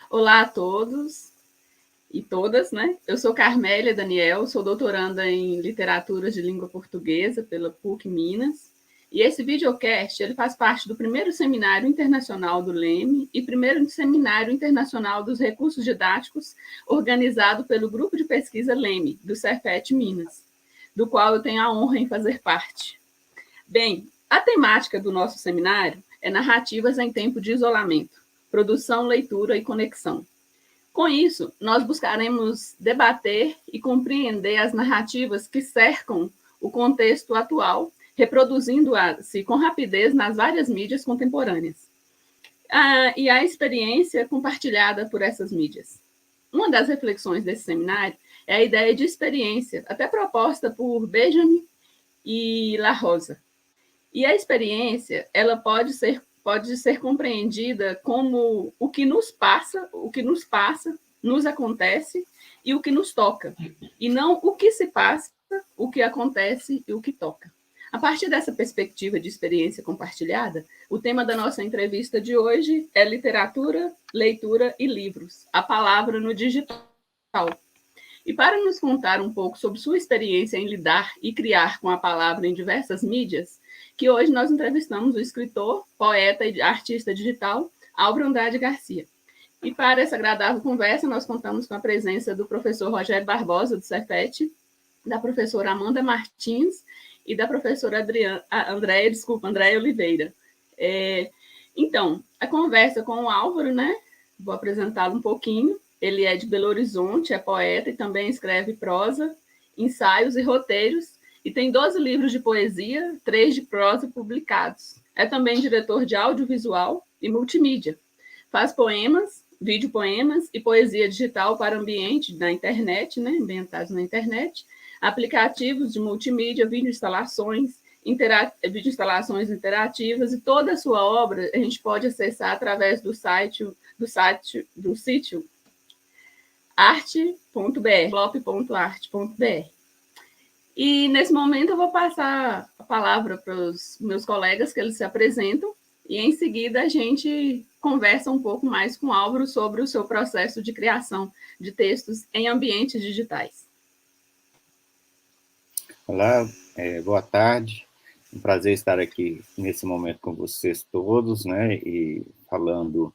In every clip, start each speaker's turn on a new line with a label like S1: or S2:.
S1: Olá a todos e todas, né? Eu sou Carmélia Daniel, sou doutoranda em Literatura de Língua Portuguesa pela PUC Minas. E esse videocast ele faz parte do primeiro Seminário Internacional do LEME e primeiro Seminário Internacional dos Recursos Didáticos, organizado pelo Grupo de Pesquisa LEME, do Cefet Minas, do qual eu tenho a honra em fazer parte. Bem, a temática do nosso seminário é Narrativas em Tempo de Isolamento, Produção, Leitura e Conexão. Com isso, nós buscaremos debater e compreender as narrativas que cercam o contexto atual, reproduzindo-se com rapidez nas várias mídias contemporâneas, e a experiência compartilhada por essas mídias. Uma das reflexões desse seminário é a ideia de experiência, até proposta por Benjamin e La Rosa. E a experiência, ela pode ser compreendida como o que nos passa, nos acontece e o que nos toca, e não o que se passa, o que acontece e o que toca. A partir dessa perspectiva de experiência compartilhada, o tema da nossa entrevista de hoje é literatura, leitura e livros, a palavra no digital. E para nos contar um pouco sobre sua experiência em lidar e criar com a palavra em diversas mídias, que hoje nós entrevistamos o escritor, poeta e artista digital Álvaro Andrade Garcia. E para essa agradável conversa, nós contamos com a presença do professor Rogério Barbosa, do Cefet, da professora Amanda Martins e da professora Andréia Oliveira. Então, a conversa com o Álvaro, né? Vou apresentá-lo um pouquinho. Ele é de Belo Horizonte, é poeta e também escreve prosa, ensaios e roteiros, e tem 12 livros de poesia, 3 de prosa publicados. É também diretor de audiovisual e multimídia. Faz poemas, videopoemas e poesia digital para ambiente na internet, né, ambientados na internet, aplicativos de multimídia, videoinstalações interativas, e toda a sua obra a gente pode acessar através do sítio arte.br, flop.arte.br. E nesse momento eu vou passar a palavra para os meus colegas, que eles se apresentam, e em seguida a gente conversa um pouco mais com o Álvaro sobre o seu processo de criação de textos em ambientes digitais.
S2: Olá, boa tarde. Um prazer estar aqui nesse momento com vocês todos, né, e falando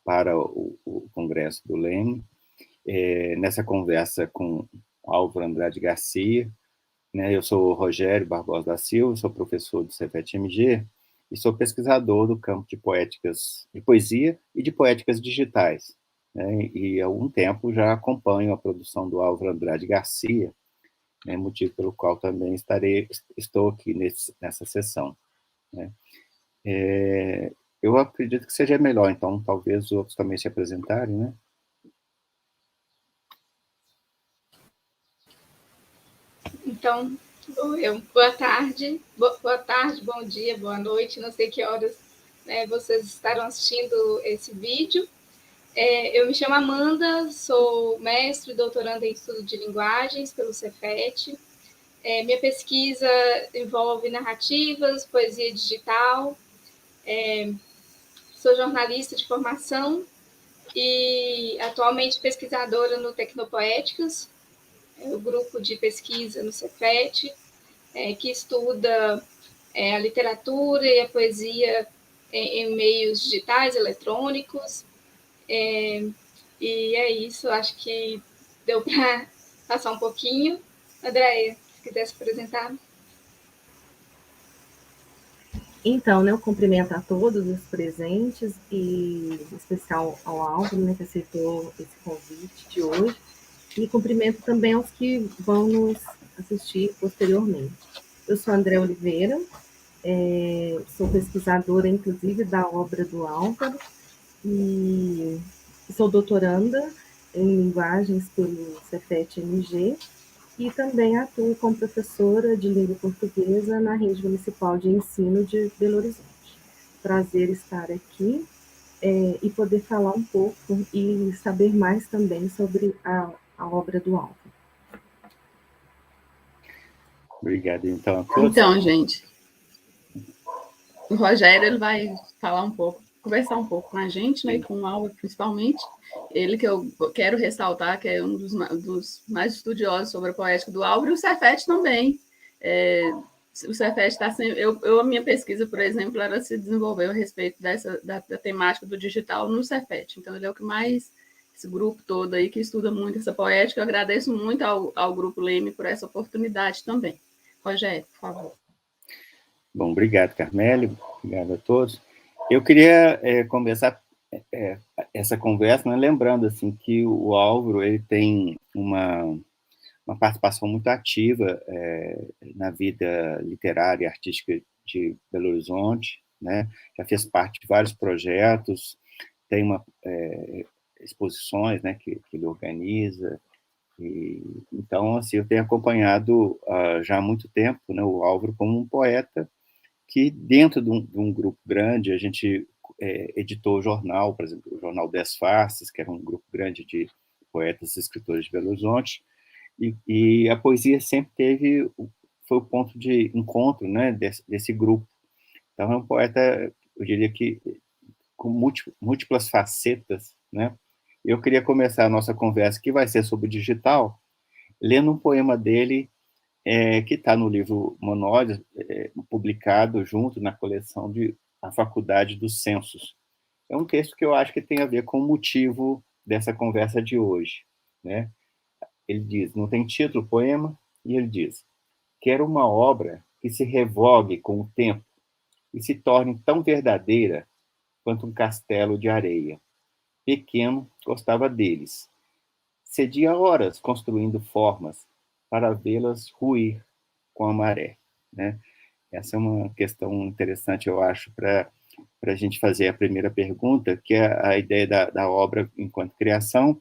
S2: para o Congresso do LEME. Nessa conversa com Álvaro Andrade Garcia, né, eu sou Rogério Barbosa da Silva, sou professor do Cefet-MG e sou pesquisador do campo de poéticas, de poesia e de poéticas digitais, né, e há algum tempo já acompanho a produção do Álvaro Andrade Garcia, né, motivo pelo qual também estou aqui nessa sessão, né. Eu acredito que seja melhor, então, talvez os outros também se apresentarem, né?
S3: Então, boa tarde, bom dia, boa noite, não sei que horas, né, vocês estarão assistindo esse vídeo. Eu me chamo Amanda, sou mestre e doutoranda em estudo de linguagens pelo Cefet. Minha pesquisa envolve narrativas, poesia digital, sou jornalista de formação e atualmente pesquisadora no Tecnopoéticas, o grupo de pesquisa no Cefet, que estuda a literatura e a poesia em meios digitais, eletrônicos. E é isso, acho que deu para passar um pouquinho. Andréia, se quiser se apresentar.
S4: Então, né, eu cumprimento a todos os presentes, e em especial ao Álvaro, né, que aceitou esse convite de hoje, e cumprimento também aos que vão nos assistir posteriormente. Eu sou Andréia Oliveira, sou pesquisadora, inclusive, da obra do Álvaro, e sou doutoranda em linguagens pelo Cefet-MG, e também atuo como professora de língua portuguesa na Rede Municipal de Ensino de Belo Horizonte. Prazer estar aqui e poder falar um pouco e saber mais também sobre a obra do Álvaro.
S2: Obrigado, então, a todos.
S1: Então, gente, o Rogério ele vai falar um pouco conversar um pouco com a gente, né, e com o Álvaro principalmente. Ele que eu quero ressaltar, que é um dos mais estudiosos sobre a poética do Álvaro, e o Cefete também. O Cefete está sempre... a minha pesquisa, por exemplo, ela se desenvolveu a respeito da temática do digital no Cefete. Então, ele é o que mais... Esse grupo todo aí que estuda muito essa poética. Eu agradeço muito ao Grupo Leme por essa oportunidade também. Rogério, por favor.
S2: Bom, obrigado, Carmele. Obrigado a todos. Eu queria começar essa conversa, né, lembrando assim, que o Álvaro ele tem uma participação muito ativa na vida literária e artística de Belo Horizonte, né? Já fez parte de vários projetos, tem exposições, né, que ele organiza. Então, assim, eu tenho acompanhado já há muito tempo, né, o Álvaro como um poeta que, dentro de um grupo grande, a gente editou o jornal, por exemplo, o Jornal 10 Faces, que era um grupo grande de poetas e escritores de Belo Horizonte, e a poesia sempre foi o ponto de encontro, né, desse grupo. Então, é um poeta, eu diria que, com múltiplas facetas, né? Eu queria começar a nossa conversa, que vai ser sobre o digital, lendo um poema dele, que está no livro Monódios, publicado junto na coleção de A Faculdade dos Censos. É um texto que eu acho que tem a ver com o motivo dessa conversa de hoje, né? Ele diz, não tem título o poema, e ele diz: quero uma obra que se revogue com o tempo e se torne tão verdadeira quanto um castelo de areia. Pequeno, gostava deles. Cedia horas construindo formas para vê-las ruir com a maré, né? Essa é uma questão interessante, eu acho, para a gente fazer a primeira pergunta, que é a ideia da obra enquanto criação,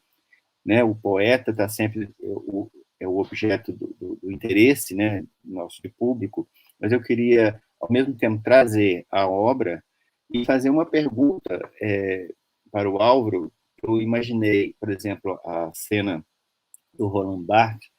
S2: né? O poeta está sempre o objeto do interesse, né, nosso de público, mas eu queria, ao mesmo tempo, trazer a obra e fazer uma pergunta para o Álvaro. Eu imaginei, por exemplo, a cena do Roland Barthes,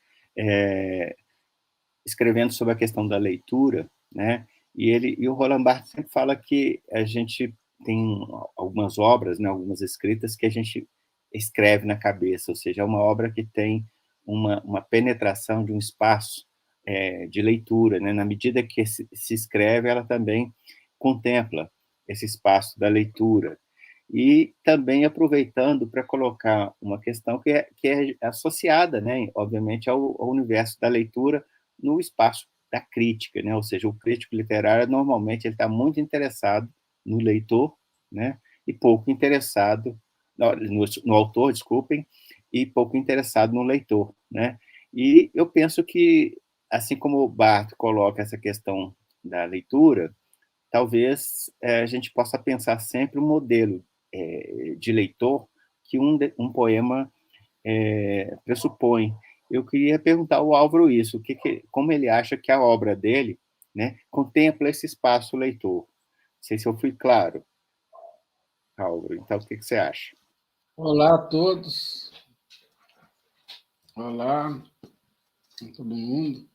S2: escrevendo sobre a questão da leitura, né? E o Roland Barthes sempre fala que a gente tem algumas obras, né, algumas escritas que a gente escreve na cabeça, ou seja, é uma obra que tem uma penetração de um espaço de leitura, né? Na medida que se escreve, ela também contempla esse espaço da leitura. E também aproveitando para colocar uma questão que é associada, né, obviamente, ao universo da leitura no espaço da crítica, né? Ou seja, o crítico literário, normalmente, ele está muito interessado no leitor, né? E pouco interessado no autor, desculpem, e pouco interessado no leitor, né? E eu penso que, assim como o Barthes coloca essa questão da leitura, talvez a gente possa pensar sempre um modelo de leitor que um poema pressupõe. Eu queria perguntar ao Álvaro isso, como ele acha que a obra dele, né, contempla esse espaço leitor. Não sei se eu fui claro, Álvaro. Então, o que você acha?
S5: Olá a todos. Olá a todo mundo.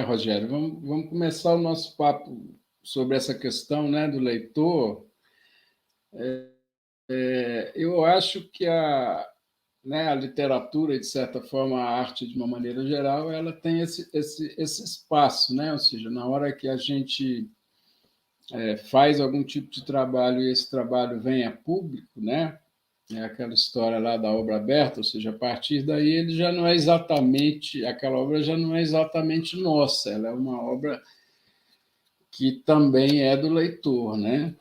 S5: Rogério, vamos começar o nosso papo sobre essa questão, né, do leitor. Eu acho que a literatura, de certa forma, a arte, de uma maneira geral, ela tem esse espaço, né? Ou seja, na hora que a gente faz algum tipo de trabalho e esse trabalho vem a público, né? É aquela história lá da obra aberta, ou seja, a partir daí ele já não é exatamente, aquela obra já não é exatamente nossa, ela é uma obra que também é do leitor, né?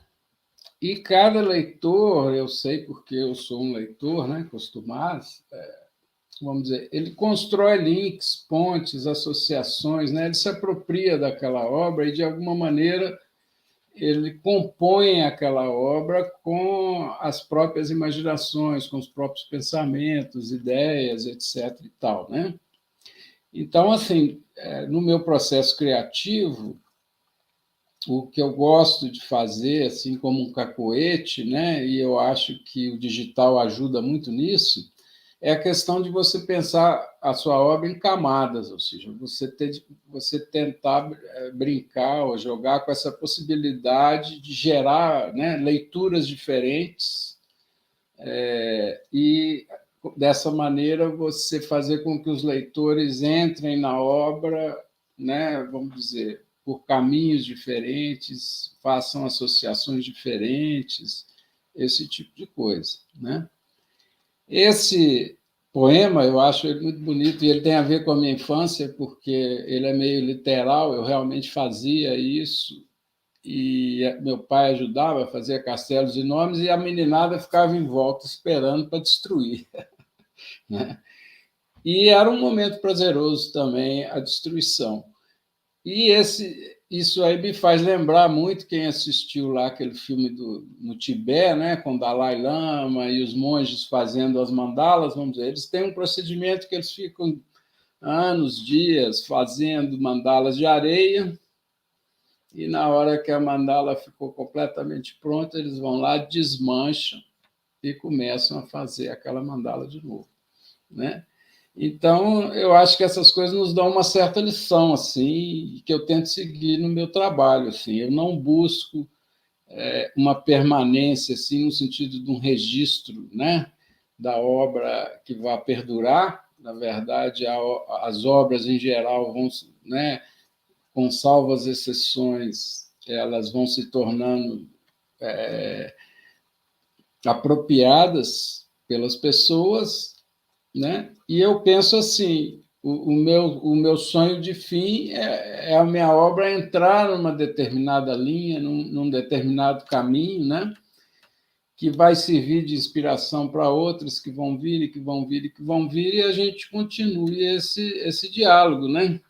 S5: E cada leitor, eu sei porque eu sou um leitor, né, acostumado, vamos dizer, ele constrói links, pontes, associações, né? Ele se apropria daquela obra e, de alguma maneira, ele compõe aquela obra com as próprias imaginações, com os próprios pensamentos, ideias, etc. e tal, né? Então, assim, no meu processo criativo, o que eu gosto de fazer, assim como um cacoete, né? E eu acho que o digital ajuda muito nisso, é a questão de você pensar a sua obra em camadas, ou seja, você tentar brincar ou jogar com essa possibilidade de gerar, né, leituras diferentes, e dessa maneira você fazer com que os leitores entrem na obra, né, vamos dizer, por caminhos diferentes, façam associações diferentes, esse tipo de coisa, né? Esse poema, eu acho ele muito bonito, e ele tem a ver com a minha infância, porque ele é meio literal, eu realmente fazia isso, e meu pai ajudava a fazer castelos e nomes, e a meninada ficava em volta esperando para destruir. Né? E era um momento prazeroso também, a destruição. E isso aí me faz lembrar muito quem assistiu lá aquele filme no Tibete, né, com o Dalai Lama e os monges fazendo as mandalas, vamos dizer. Eles têm um procedimento que eles ficam anos, dias, fazendo mandalas de areia, e na hora que a mandala ficou completamente pronta, eles vão lá, desmancham e começam a fazer aquela mandala de novo, né? Então, eu acho que essas coisas nos dão uma certa lição, assim, que eu tento seguir no meu trabalho. Assim. Eu não busco uma permanência, assim, no sentido de um registro, né, da obra que vai perdurar. Na verdade, as obras, em geral, vão, né, com salvas exceções, elas vão se tornando apropriadas pelas pessoas, né? E eu penso assim, o meu sonho de fim é a minha obra entrar numa determinada linha, num determinado caminho, né? Que vai servir de inspiração para outros que vão vir e que vão vir e que vão vir, e a gente continue esse diálogo, né?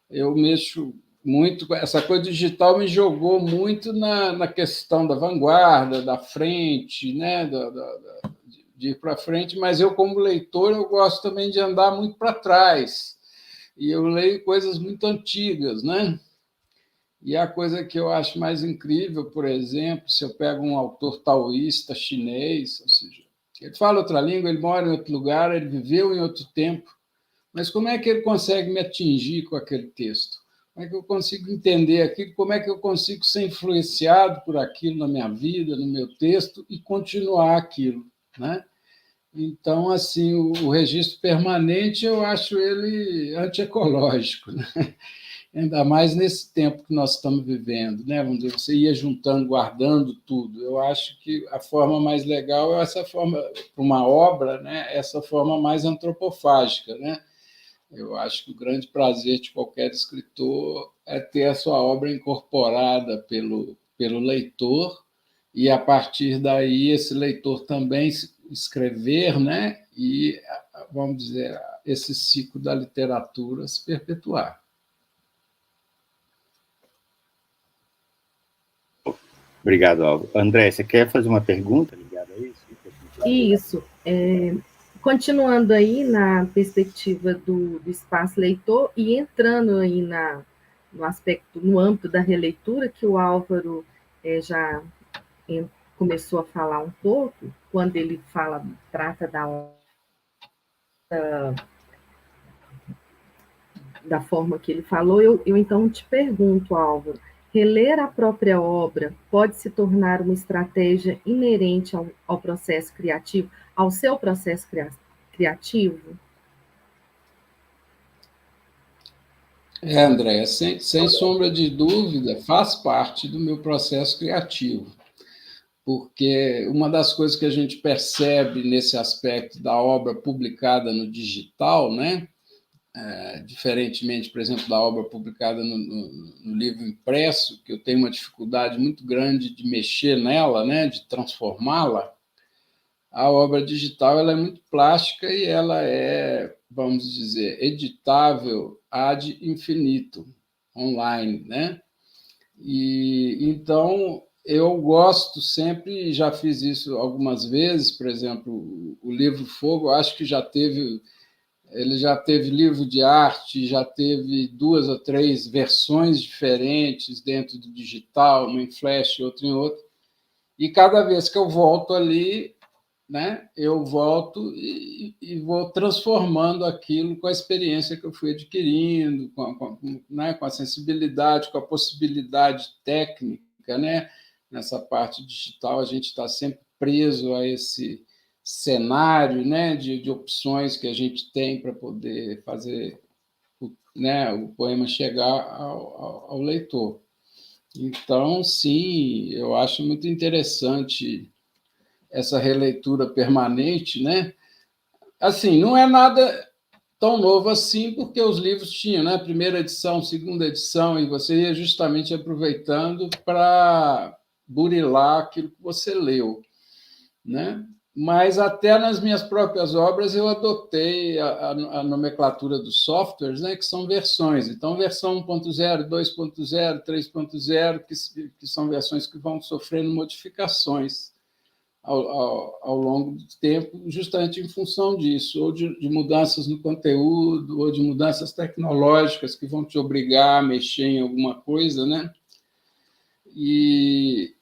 S5: Eu mexo muito, essa coisa digital me jogou muito na questão da vanguarda, da frente, né? De ir para frente, mas eu, como leitor, eu gosto também de andar muito para trás. E eu leio coisas muito antigas, né? E a coisa que eu acho mais incrível, por exemplo, se eu pego um autor taoísta chinês, ou seja, ele fala outra língua, ele mora em outro lugar, ele viveu em outro tempo, mas como é que ele consegue me atingir com aquele texto? Como é que eu consigo entender aquilo? Como é que eu consigo ser influenciado por aquilo na minha vida, no meu texto, e continuar aquilo, né? Então, assim, o registro permanente, eu acho ele antiecológico, né? Ainda mais nesse tempo que nós estamos vivendo, né? Vamos dizer, você ia juntando, guardando tudo. Eu acho que a forma mais legal é essa forma, para uma obra, né? Essa forma mais antropofágica, né? Eu acho que o grande prazer de qualquer escritor é ter a sua obra incorporada pelo leitor, e, a partir daí, esse leitor também escrever, né? E, vamos dizer, esse ciclo da literatura se perpetuar.
S2: Obrigado, Álvaro. André, você quer fazer uma pergunta ligada a isso?
S4: Isso. Continuando aí na perspectiva do espaço leitor e entrando aí no aspecto, no âmbito da releitura, que o Álvaro já começou a falar um pouco, quando ele trata da forma que ele falou, eu então te pergunto, Álvaro, reler a própria obra pode se tornar uma estratégia inerente ao processo criativo, ao seu processo criativo?
S5: André, sem sombra de dúvida, faz parte do meu processo criativo, porque uma das coisas que a gente percebe nesse aspecto da obra publicada no digital, né? Diferentemente, por exemplo, da obra publicada no livro impresso, que eu tenho uma dificuldade muito grande de mexer nela, né? De transformá-la, a obra digital ela é muito plástica e ela é, vamos dizer, editável ad infinitum, online, né? E então eu gosto sempre, já fiz isso algumas vezes, por exemplo, o livro Fogo, acho que ele já teve livro de arte, já teve 2 ou 3 versões diferentes dentro do digital, uma em flash, outra em outro, e cada vez que eu volto ali, né, eu volto e vou transformando aquilo com a experiência que eu fui adquirindo, né, com a sensibilidade, com a possibilidade técnica, né? Nessa parte digital, a gente está sempre preso a esse cenário, né, de opções que a gente tem para poder fazer, né, o poema chegar ao leitor. Então, sim, eu acho muito interessante essa releitura permanente, né? Assim, não é nada tão novo assim, porque os livros tinham, né? Primeira edição, segunda edição, e você ia justamente aproveitando para burilar aquilo que você leu, né? Mas até nas minhas próprias obras eu adotei a nomenclatura dos softwares, né, que são versões. Então, versão 1.0, 2.0, 3.0, que são versões que vão sofrendo modificações ao longo do tempo, justamente em função disso, ou de mudanças no conteúdo, ou de mudanças tecnológicas que vão te obrigar a mexer em alguma coisa, né? E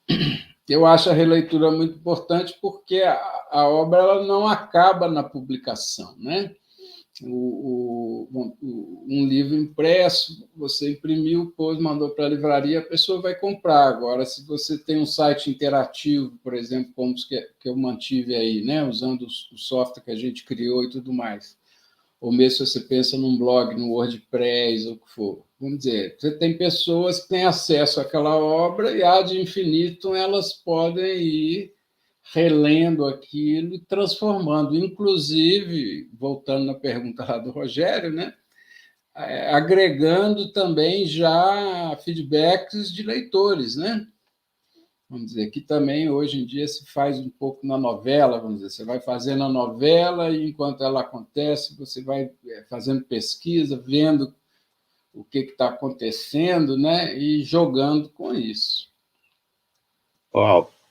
S5: eu acho a releitura muito importante porque a obra ela não acaba na publicação, né? Um livro impresso, você imprimiu, pôs, mandou para a livraria, a pessoa vai comprar. Agora, se você tem um site interativo, por exemplo, como os que eu mantive aí, né? Usando o software que a gente criou e tudo mais, ou mesmo se você pensa num blog, no WordPress, ou o que for. Vamos dizer, você tem pessoas que têm acesso àquela obra e, ad infinitum, elas podem ir relendo aquilo e transformando. Inclusive, voltando na pergunta lá do Rogério, né? Agregando também já feedbacks de leitores, né? Vamos dizer, que também hoje em dia se faz um pouco na novela, vamos dizer, você vai fazendo a novela e enquanto ela acontece, você vai fazendo pesquisa, vendo o que está acontecendo, né? E jogando com isso.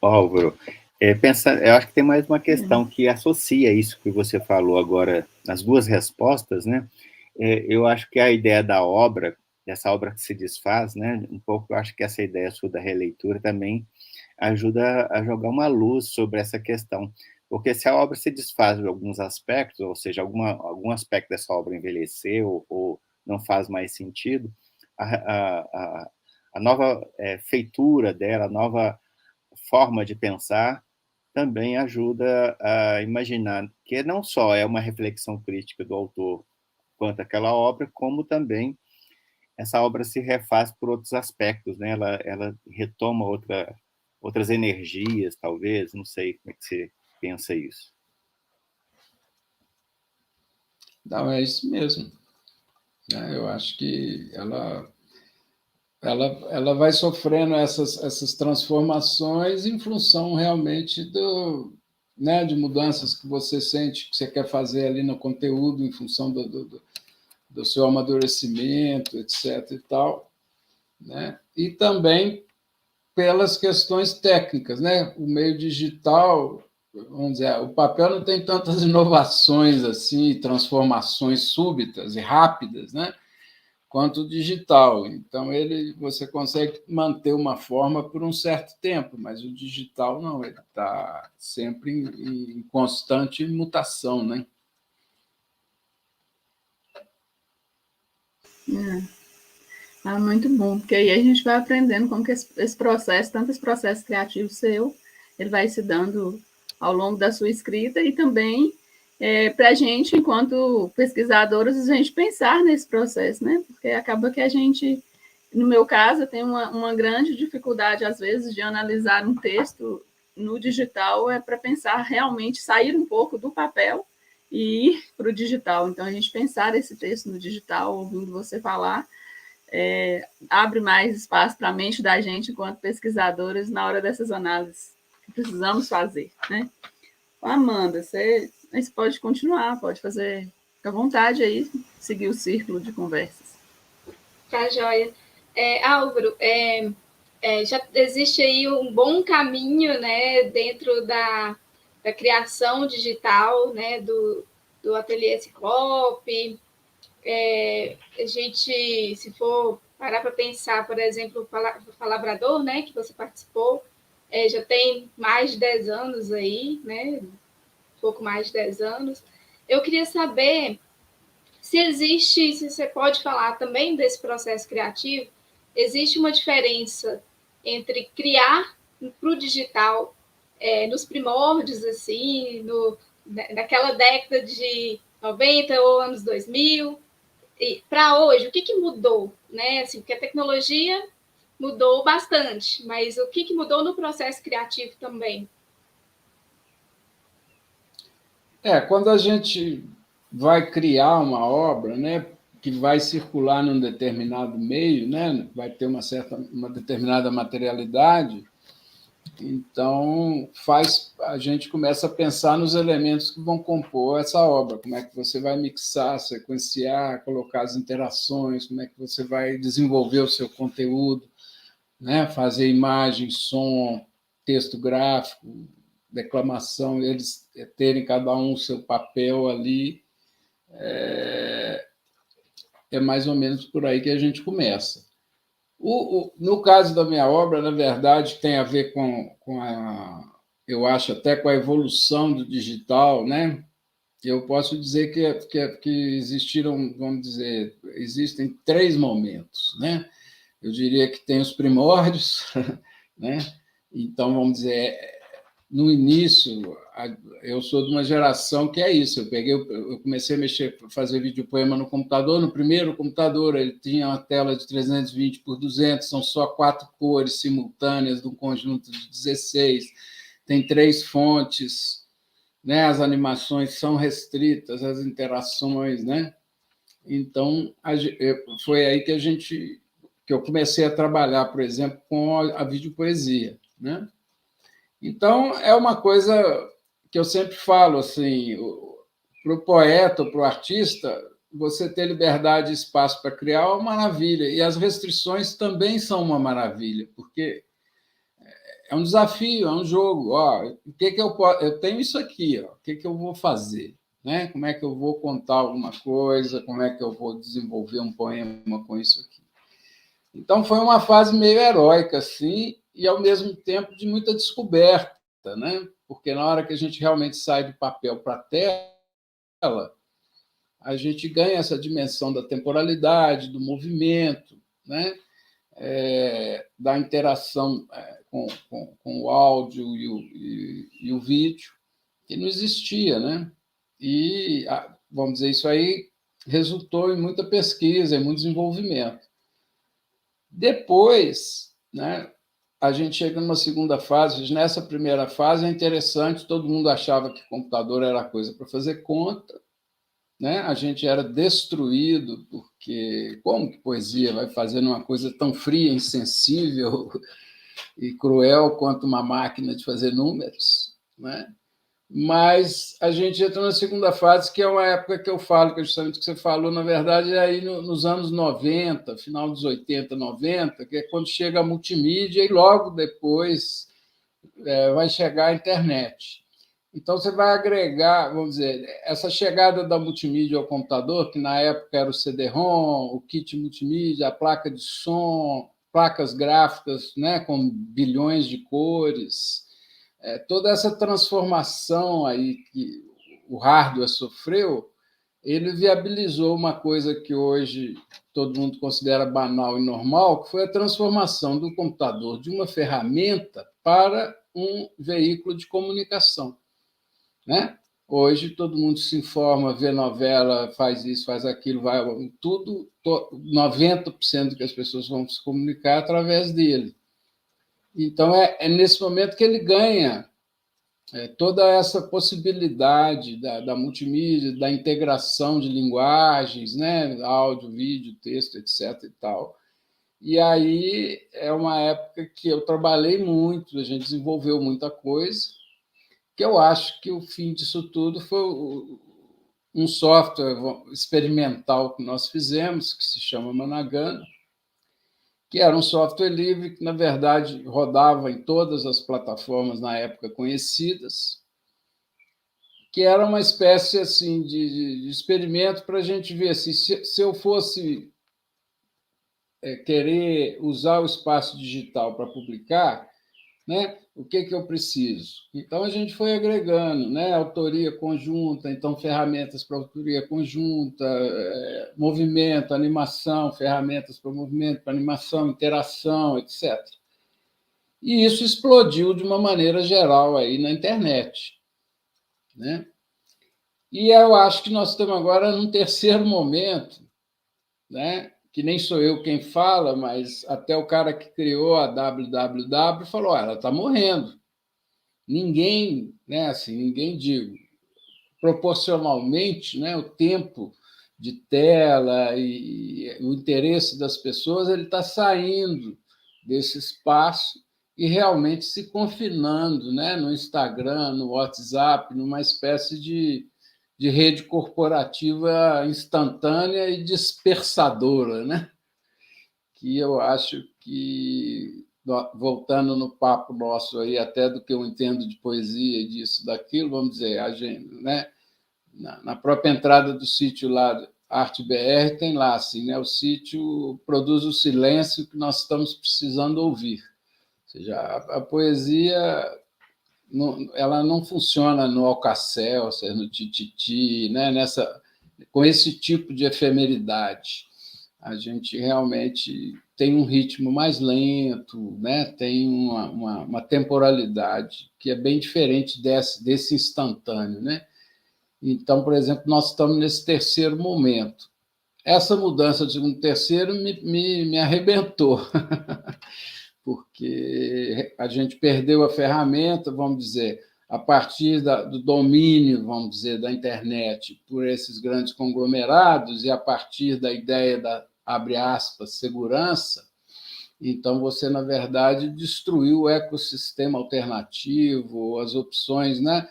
S2: Álvaro, eu acho que tem mais uma questão que associa isso que você falou agora, nas duas respostas, né? Eu acho que a ideia da obra, dessa obra que se desfaz, né? Um pouco, eu acho que essa ideia sua da releitura também ajuda a jogar uma luz sobre essa questão. Porque se a obra se desfaz de alguns aspectos, ou seja, algum aspecto dessa obra envelheceu ou não faz mais sentido, a nova feitura dela, a nova forma de pensar também ajuda a imaginar que não só é uma reflexão crítica do autor quanto àquela obra, como também essa obra se refaz por outros aspectos, né? Ela retoma outras energias, talvez, não sei como é que você pensa isso.
S5: Não, é isso mesmo. Eu acho que ela vai sofrendo essas transformações em função realmente né, de mudanças que você sente que você quer fazer ali no conteúdo, em função do seu amadurecimento, etc. e tal, né? E também pelas questões técnicas, né? O meio digital, vamos dizer, o papel não tem tantas inovações assim, transformações súbitas e rápidas, né? Quanto o digital. Então, você consegue manter uma forma por um certo tempo, mas o digital não, ele está sempre em constante mutação, né?
S1: Muito bom, porque aí a gente vai aprendendo como que esse processo, tanto esse processo criativo seu, ele vai se dando ao longo da sua escrita e também para a gente, enquanto pesquisadores, a gente pensar nesse processo, né? Porque acaba que a gente, no meu caso, eu tenho uma grande dificuldade, às vezes, de analisar um texto no digital, para pensar realmente, sair um pouco do papel e ir para o digital. Então, a gente pensar esse texto no digital, ouvindo você falar, abre mais espaço para a mente da gente, enquanto pesquisadores, na hora dessas análises que precisamos fazer, né? Amanda, você pode continuar, pode fazer, fica à vontade aí, seguir o círculo de conversas.
S3: Tá, joia. Álvaro, já existe aí um bom caminho, né, dentro da criação digital, né, do Ateliê Ciclope. A gente, se for parar para pensar, por exemplo, o Palavrador, né, que você participou, já tem mais de 10 anos aí, né, pouco mais de 10 anos. Eu queria saber se você pode falar também desse processo criativo, existe uma diferença entre criar para o digital nos primórdios, assim, naquela década de 90 ou anos 2000, para hoje, o que mudou? Né? Assim, porque a tecnologia mudou bastante, mas o que mudou no processo criativo também?
S5: Quando a gente vai criar uma obra, né, que vai circular num determinado meio, né, vai ter uma determinada materialidade, então a gente começa a pensar nos elementos que vão compor essa obra, como é que você vai mixar, sequenciar, colocar as interações, como é que você vai desenvolver o seu conteúdo, né, fazer imagem, som, texto gráfico, declamação, eles terem cada um o seu papel ali, é mais ou menos por aí que a gente começa. No caso da minha obra, na verdade, tem a ver eu acho até com a evolução do digital, né? Eu posso dizer que existiram, vamos dizer, existem 3 momentos, né? Eu diria que tem os primórdios, né? Então, vamos dizer, no início, eu sou de uma geração que é isso. Eu comecei a fazer videopoema no computador. No primeiro computador, ele tinha uma tela de 320 por 200, são só 4 cores simultâneas de um conjunto de 16. Tem 3 fontes, né? As animações são restritas, as interações, né? Então, foi aí que eu comecei a trabalhar, por exemplo, com a videopoesia, né? Então, é uma coisa que eu sempre falo, assim, para o poeta, para o artista, você ter liberdade e espaço para criar é uma maravilha, e as restrições também são uma maravilha, porque é um desafio, é um jogo. Eu tenho isso aqui, o que eu vou fazer? Né? Como é que eu vou contar alguma coisa? Como é que eu vou desenvolver um poema com isso aqui? Então, foi uma fase meio heróica, assim, e, ao mesmo tempo, de muita descoberta, né? Porque na hora que a gente realmente sai do papel para a tela, a gente ganha essa dimensão da temporalidade, do movimento, né? Da interação com o áudio e o vídeo, que não existia, né? E, vamos dizer, isso aí resultou em muita pesquisa, em muito desenvolvimento. Depois, né, a gente chega numa segunda fase. Nessa primeira fase é interessante, todo mundo achava que computador era coisa para fazer conta, né? A gente era destruído, porque como que poesia vai fazer uma coisa tão fria, insensível e cruel quanto uma máquina de fazer números, né? Mas a gente entra na segunda fase, que é uma época que eu falo, que é justamente o que você falou, na verdade, é aí nos anos 90, final dos 80, 90, que é quando chega a multimídia e logo depois vai chegar a internet. Então, você vai agregar, vamos dizer, essa chegada da multimídia ao computador, que na época era o CD-ROM, o kit multimídia, a placa de som, placas gráficas, né, com bilhões de cores, toda essa transformação aí que o hardware sofreu, ele viabilizou uma coisa que hoje todo mundo considera banal e normal, que foi a transformação do computador de uma ferramenta para um veículo de comunicação, né? Hoje todo mundo se informa, vê novela, faz isso, faz aquilo, vai tudo, 90% do que as pessoas vão se comunicar através dele. Então, é nesse momento que ele ganha toda essa possibilidade da multimídia, da integração de linguagens, né? Áudio, vídeo, texto, etc. e tal. E aí é uma época que eu trabalhei muito, a gente desenvolveu muita coisa, que eu acho que o fim disso tudo foi um software experimental que nós fizemos, que se chama Managana, que era um software livre que, na verdade, rodava em todas as plataformas na época conhecidas, que era uma espécie assim de experimento para a gente ver assim, se eu fosse querer usar o espaço digital para publicar, né? O que eu preciso? Então, a gente foi agregando, né? Autoria conjunta, então, ferramentas para autoria conjunta, movimento, animação, ferramentas para movimento, para animação, interação, etc. E isso explodiu de uma maneira geral aí na internet, né? E eu acho que nós estamos agora num terceiro momento, né? Que nem sou eu quem fala, mas até o cara que criou a www falou: ela está morrendo. Ninguém, né? Assim, ninguém digo, proporcionalmente, né? O tempo de tela e o interesse das pessoas ele está saindo desse espaço e realmente se confinando, né? No Instagram, no WhatsApp, numa espécie de rede corporativa instantânea e dispersadora, né? Que eu acho que, voltando no papo nosso aí, até do que eu entendo de poesia, disso, daquilo, vamos dizer, a gente, né? Na própria entrada do sítio lá, Arte BR, tem lá assim, né? O sítio produz o silêncio que nós estamos precisando ouvir. Ou seja, a poesia ela não funciona no Alcacelser, no Tititi, né? Com esse tipo de efemeridade. A gente realmente tem um ritmo mais lento, né? Tem uma temporalidade que é bem diferente desse instantâneo, né? Então, por exemplo, nós estamos nesse terceiro momento. Essa mudança de segundo terceiro me arrebentou, porque a gente perdeu a ferramenta, vamos dizer, a partir do domínio, vamos dizer, da internet por esses grandes conglomerados e a partir da ideia da, abre aspas, segurança. Então, você, na verdade, destruiu o ecossistema alternativo, as opções, né?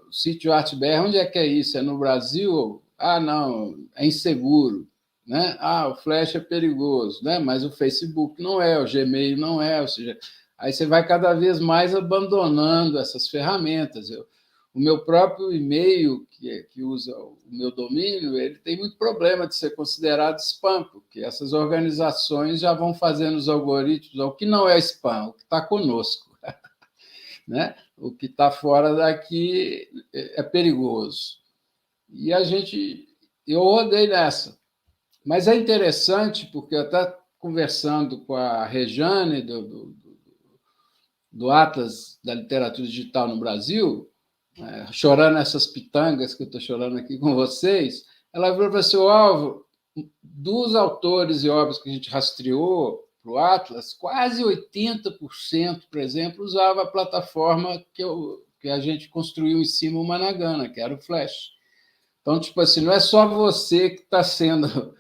S5: O sítio Arte BR, onde é que é isso? É no Brasil? Ah, não, é inseguro. Né? Ah, o Flash é perigoso, né? Mas o Facebook não é, o Gmail não é, ou seja, aí você vai cada vez mais abandonando essas ferramentas. O meu próprio e-mail, que usa o meu domínio, ele tem muito problema de ser considerado spam, porque essas organizações já vão fazendo os algoritmos, o que não é spam, o que está conosco. Né? O que está fora daqui é perigoso. E eu rodei nessa. Mas é interessante, porque eu até conversando com a Rejane, do Atlas da Literatura Digital no Brasil, chorando essas pitangas que eu estou chorando aqui com vocês, ela virou para assim: Álvaro, dos autores e obras que a gente rastreou para o Atlas, quase 80%, por exemplo, usava a plataforma que a gente construiu em cima o Managana, que era o Flash. Então, tipo assim, não é só você que está sendo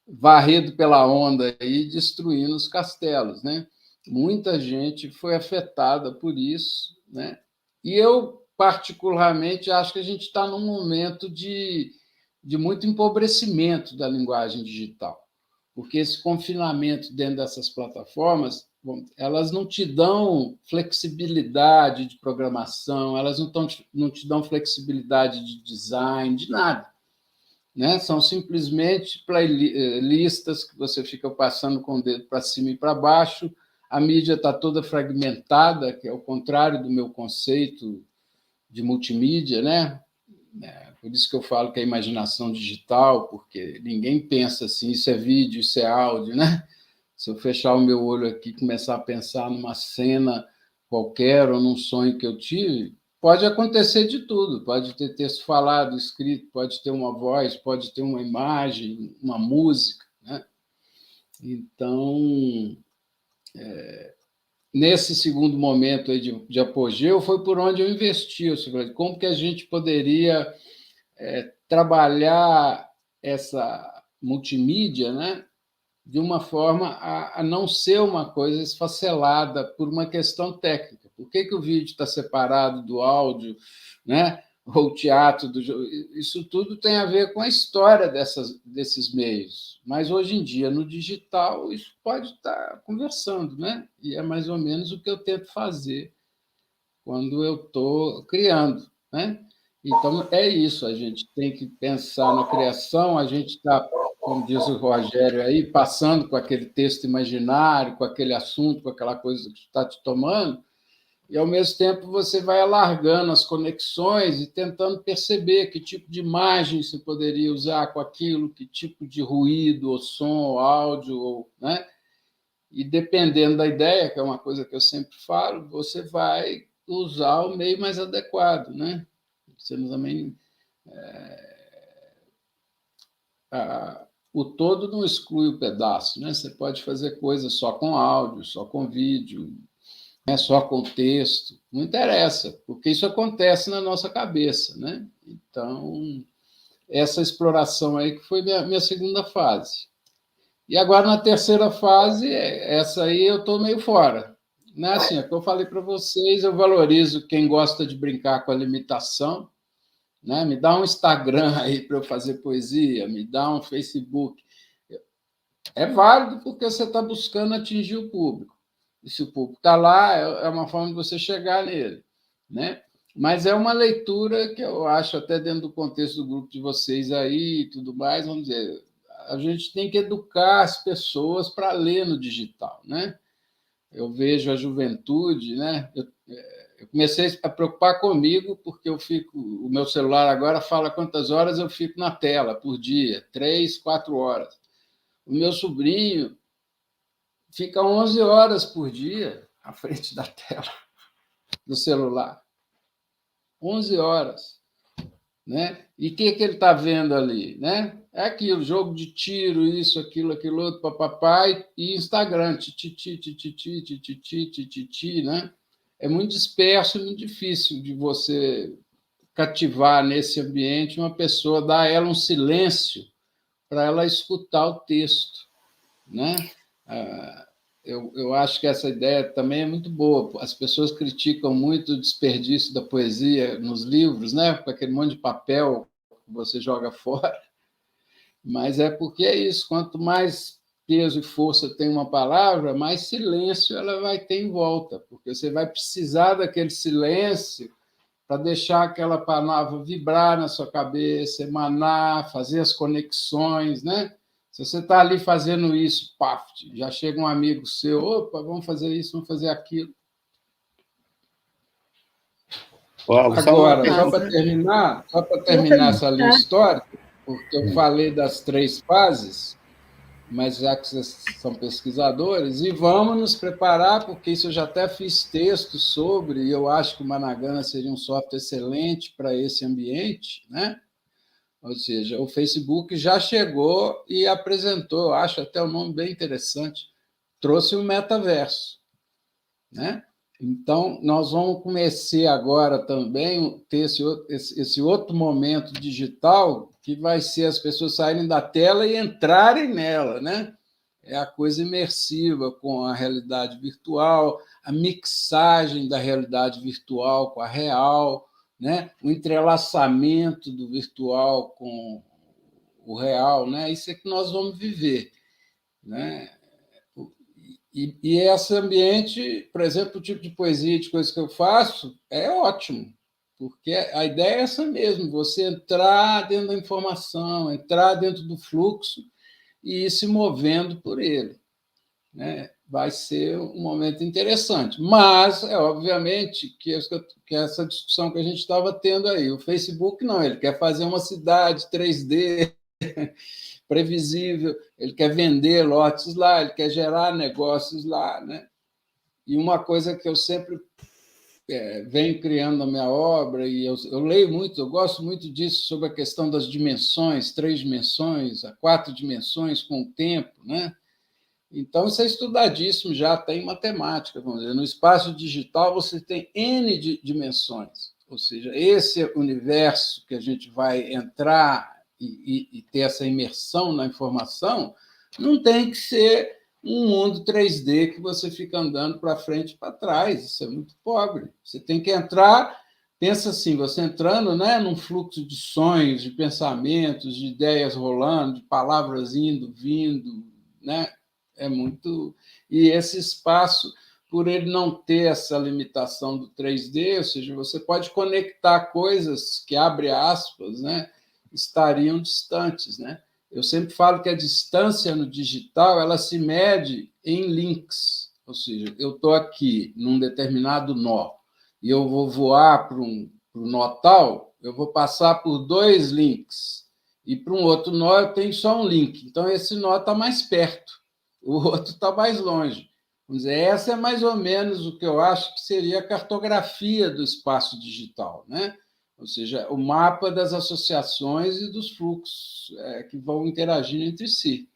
S5: varrido pela onda e destruindo os castelos, né? Muita gente foi afetada por isso, né? E eu, particularmente, acho que a gente está num momento de muito empobrecimento da linguagem digital, porque esse confinamento dentro dessas plataformas, elas não te dão flexibilidade de programação, elas não te dão flexibilidade de design, de nada. Né? São simplesmente playlistas que você fica passando com o dedo para cima e para baixo. A mídia está toda fragmentada, que é o contrário do meu conceito de multimídia, né? Por isso que eu falo que é imaginação digital, porque ninguém pensa assim, isso é vídeo, isso é áudio, né? Se eu fechar o meu olho aqui e começar a pensar numa cena qualquer ou num sonho que eu tive, pode acontecer de tudo, pode ter texto falado, escrito, pode ter uma voz, pode ter uma imagem, uma música, né? Então, nesse segundo momento aí de apogeu, foi por onde eu investi. Eu falei, como que a gente poderia trabalhar essa multimídia, né, de uma forma a não ser uma coisa esfacelada por uma questão técnica. Por que o vídeo está separado do áudio, né? Ou o teatro? Isso tudo tem a ver com a história desses meios. Mas, hoje em dia, no digital, isso pode estar conversando, né? E é mais ou menos o que eu tento fazer quando eu estou criando, né? Então, é isso, a gente tem que pensar na criação, a gente está, como diz o Rogério aí, passando com aquele texto imaginário, com aquele assunto, com aquela coisa que está te tomando, e, ao mesmo tempo, você vai alargando as conexões e tentando perceber que tipo de imagem você poderia usar com aquilo, que tipo de ruído, ou som, ou áudio, né? E, dependendo da ideia, que é uma coisa que eu sempre falo, você vai usar o meio mais adequado, né? Você também... o todo não exclui o pedaço, né? Você pode fazer coisas só com áudio, só com vídeo, né? Só com texto, não interessa, porque isso acontece na nossa cabeça, né? Então, essa exploração aí que foi minha segunda fase. E agora, na terceira fase, essa aí eu estou meio fora. Né? Assim, é o que eu falei para vocês, eu valorizo quem gosta de brincar com a limitação, né? Me dá um Instagram aí para eu fazer poesia, me dá um Facebook. É válido porque você está buscando atingir o público. E se o público está lá, é uma forma de você chegar nele, né? Mas é uma leitura que eu acho, até dentro do contexto do grupo de vocês aí e tudo mais, vamos dizer, a gente tem que educar as pessoas para ler no digital, né? Eu vejo a juventude, né? Eu comecei a preocupar comigo porque o meu celular agora fala quantas horas eu fico na tela por dia, 3, 4 horas. O meu sobrinho fica 11 horas por dia à frente da tela do celular. 11 horas. Né? E o que ele está vendo ali? Né? É aquilo, jogo de tiro, isso, aquilo outro, papai, e Instagram, né? É muito disperso e muito difícil de você cativar nesse ambiente uma pessoa, dar a ela um silêncio para ela escutar o texto, né? Eu acho que essa ideia também é muito boa. As pessoas criticam muito o desperdício da poesia nos livros, né? Com aquele monte de papel que você joga fora. Mas é porque é isso. Quanto mais peso e força tem uma palavra, mais silêncio ela vai ter em volta, porque você vai precisar daquele silêncio para deixar aquela palavra vibrar na sua cabeça, emanar, fazer as conexões, né? Se você está ali fazendo isso, paf, já chega um amigo seu, opa, vamos fazer isso, vamos fazer aquilo. Agora, só para terminar essa linha histórica, porque eu falei das 3 fases, mas já que vocês são pesquisadores, e vamos nos preparar, porque isso eu já até fiz texto sobre, e eu acho que o Managana seria um software excelente para esse ambiente, né? Ou seja, o Facebook já chegou e apresentou, eu acho até o nome bem interessante, trouxe o metaverso, né? Então, nós vamos começar agora também ter esse outro momento digital, que vai ser as pessoas saírem da tela e entrarem nela, né? É a coisa imersiva com a realidade virtual, a mixagem da realidade virtual com a real, né? O entrelaçamento do virtual com o real, né? Isso é que nós vamos viver, né? E esse ambiente, por exemplo, o tipo de poesia, de coisas que eu faço, é ótimo, porque a ideia é essa mesmo, você entrar dentro da informação, entrar dentro do fluxo e ir se movendo por ele, né? Vai ser um momento interessante. Mas, obviamente, que essa discussão que a gente estava tendo aí, o Facebook não, ele quer fazer uma cidade 3D previsível, ele quer vender lotes lá, ele quer gerar negócios lá, né? E uma coisa que eu sempre venho criando na minha obra, e eu leio muito, eu gosto muito disso, sobre a questão das dimensões, 3 dimensões, a 4 dimensões com o tempo, né? Então, isso é estudadíssimo já, tem matemática, vamos dizer. No espaço digital, você tem N dimensões, ou seja, esse universo que a gente vai entrar e ter essa imersão na informação, não tem que ser um mundo 3D que você fica andando para frente e para trás. Isso é muito pobre. Você tem que entrar, pensa assim, você entrando, né, num fluxo de sonhos, de pensamentos, de ideias rolando, de palavras indo, vindo, né? É muito... E esse espaço, por ele não ter essa limitação do 3D, ou seja, você pode conectar coisas que, abre aspas, né, estariam distantes, né? Eu sempre falo que a distância no digital ela se mede em links, ou seja, eu estou aqui num determinado nó, e eu vou voar para um nó tal, eu vou passar por 2 links. E para um outro nó eu tenho só um link. Então, esse nó está mais perto, o outro está mais longe. Vamos dizer, essa é mais ou menos o que eu acho que seria a cartografia do espaço digital, né? Ou seja, o mapa das associações e dos fluxos que vão interagindo entre si.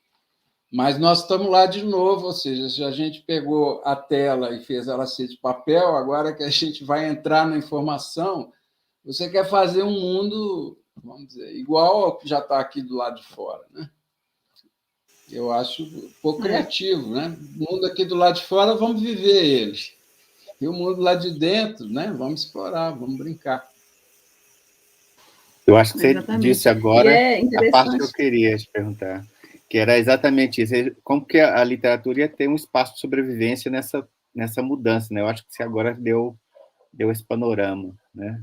S5: Mas nós estamos lá de novo, ou seja, se a gente pegou a tela e fez ela ser de papel, agora que a gente vai entrar na informação, você quer fazer um mundo, vamos dizer, igual ao que já está aqui do lado de fora, né? Eu acho um pouco criativo, né? O mundo aqui do lado de fora, vamos viver ele. E o mundo lá de dentro, né? Vamos explorar, vamos brincar.
S2: Eu acho que você
S1: Exatamente.
S2: disse agora a parte que eu
S1: interessante.
S2: queria te perguntar, que era exatamente isso. Como que a literatura ia ter um espaço de sobrevivência nessa mudança, né? Eu acho que você agora deu esse panorama, né?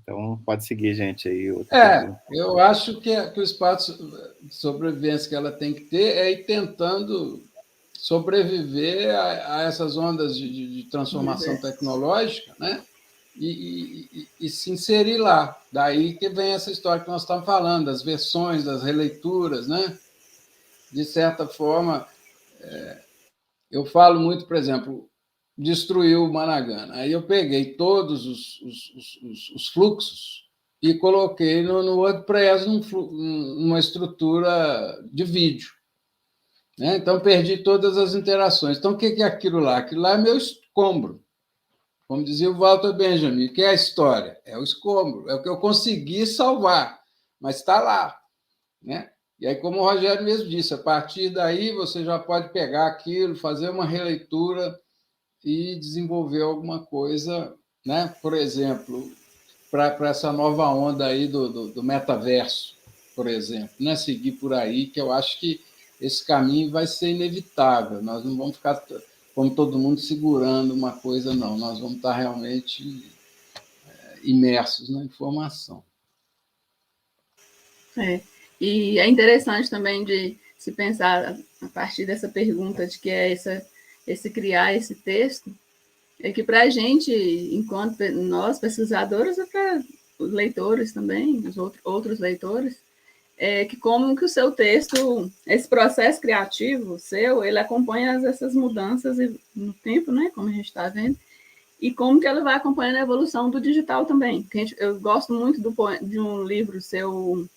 S2: Então, pode seguir, gente, aí.
S5: Eu acho que o espaço de sobrevivência que ela tem que ter é ir tentando sobreviver a essas ondas de transformação tecnológica, né? E se inserir lá. Daí que vem essa história que nós estamos falando, das versões, das releituras, né? De certa forma, eu falo muito, por exemplo, destruiu o Managana. Aí eu peguei todos os fluxos e coloquei no WordPress numa estrutura de vídeo, né? Então, perdi todas as interações. Então, o que é aquilo lá? Aquilo lá é meu escombro. Como dizia o Walter Benjamin, o que é a história? É o escombro, é o que eu consegui salvar, mas está lá, né? E aí, como o Rogério mesmo disse, a partir daí você já pode pegar aquilo, fazer uma releitura e desenvolver alguma coisa, né? Por exemplo, para essa nova onda aí do metaverso, por exemplo, né? Seguir por aí, que eu acho que esse caminho vai ser inevitável. Nós não vamos ficar como todo mundo segurando uma coisa, não. Nós vamos estar realmente imersos na informação.
S1: E é interessante também de se pensar a partir dessa pergunta de que é esse criar esse texto, é que para a gente, enquanto nós pesquisadores, e para os leitores também, os outros leitores, é que como que o seu texto, esse processo criativo seu, ele acompanha essas mudanças no tempo, né, como a gente está vendo, e como que ela vai acompanhando a evolução do digital também. Eu gosto muito de um livro seu,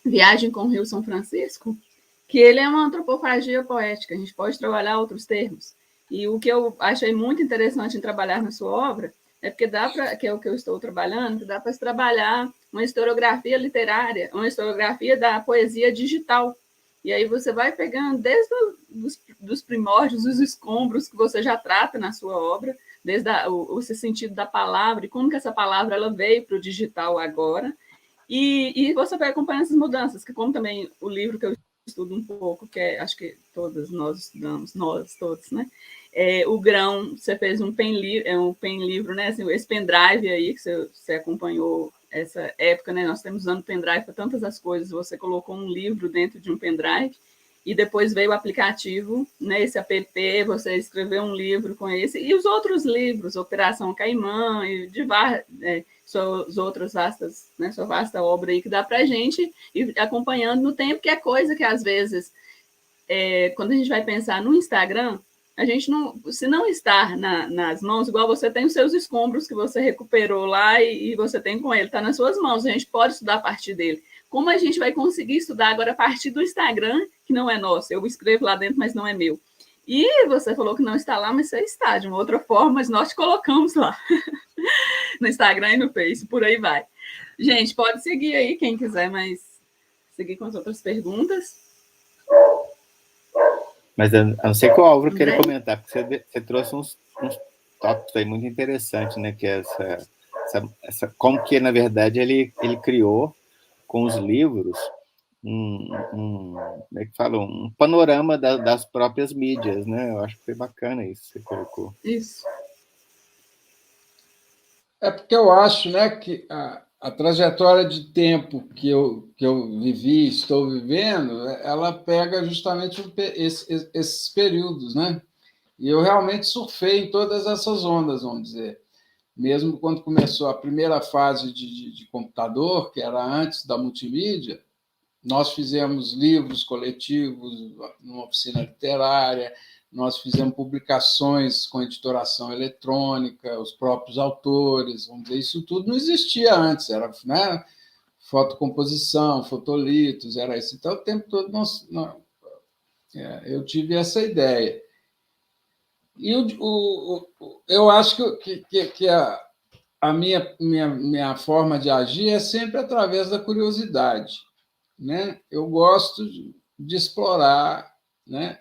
S1: Viagem com o Rio São Francisco, que ele é uma antropofagia poética, a gente pode trabalhar outros termos. E o que eu achei muito interessante em trabalhar na sua obra é porque dá para, que é o que eu estou trabalhando, que dá para se trabalhar uma historiografia literária, uma historiografia da poesia digital. E aí você vai pegando desde os primórdios, os escombros que você já trata na sua obra, desde o sentido da palavra e como que essa palavra ela veio para o digital agora. E você vai acompanhando essas mudanças, que como também o livro que eu estudo um pouco, que é, acho que todas nós estudamos, nós todos, né? O Grão, você fez um pen livro, né? Assim, esse pendrive aí, que você acompanhou essa época, né? Nós estamos usando pendrive para tantas as coisas, você colocou um livro dentro de um pendrive, e depois veio o aplicativo, né? Esse app, você escreveu um livro com esse, e os outros livros, Operação Caimã, e de suas outras vastas, né, sua vasta obra aí, que dá para a gente ir acompanhando no tempo, que é coisa que, às vezes, quando a gente vai pensar no Instagram, a gente não, se não estar nas mãos, igual você tem os seus escombros que você recuperou lá e você tem com ele, está nas suas mãos, a gente pode estudar a partir dele. Como a gente vai conseguir estudar agora a partir do Instagram, que não é nosso, eu escrevo lá dentro, mas não é meu. E você falou que não está lá, mas você está de uma outra forma, mas nós te colocamos lá. No Instagram e no Face, por aí vai. Gente, pode seguir aí, quem quiser, mas seguir com as outras perguntas.
S2: Mas a não ser que o Álvaro queira comentar, porque você trouxe uns tópicos aí muito interessantes, né? Que é como que, na verdade, ele criou com os livros como é que fala? Um panorama das próprias mídias, né? Eu acho que foi bacana isso que você colocou.
S1: Isso.
S5: É porque eu acho, né, que a trajetória de tempo que eu vivi, estou vivendo, ela pega justamente esses períodos, né? E eu realmente surfei em todas essas ondas, vamos dizer. Mesmo quando começou a primeira fase de computador, que era antes da multimídia, nós fizemos livros coletivos numa oficina literária, nós fizemos publicações com editoração eletrônica, os próprios autores, vamos dizer, isso tudo não existia antes, era, né, fotocomposição, fotolitos, era isso. Então, o tempo todo eu tive essa ideia. E eu acho que a minha forma de agir é sempre através da curiosidade, né? Eu gosto de explorar, né?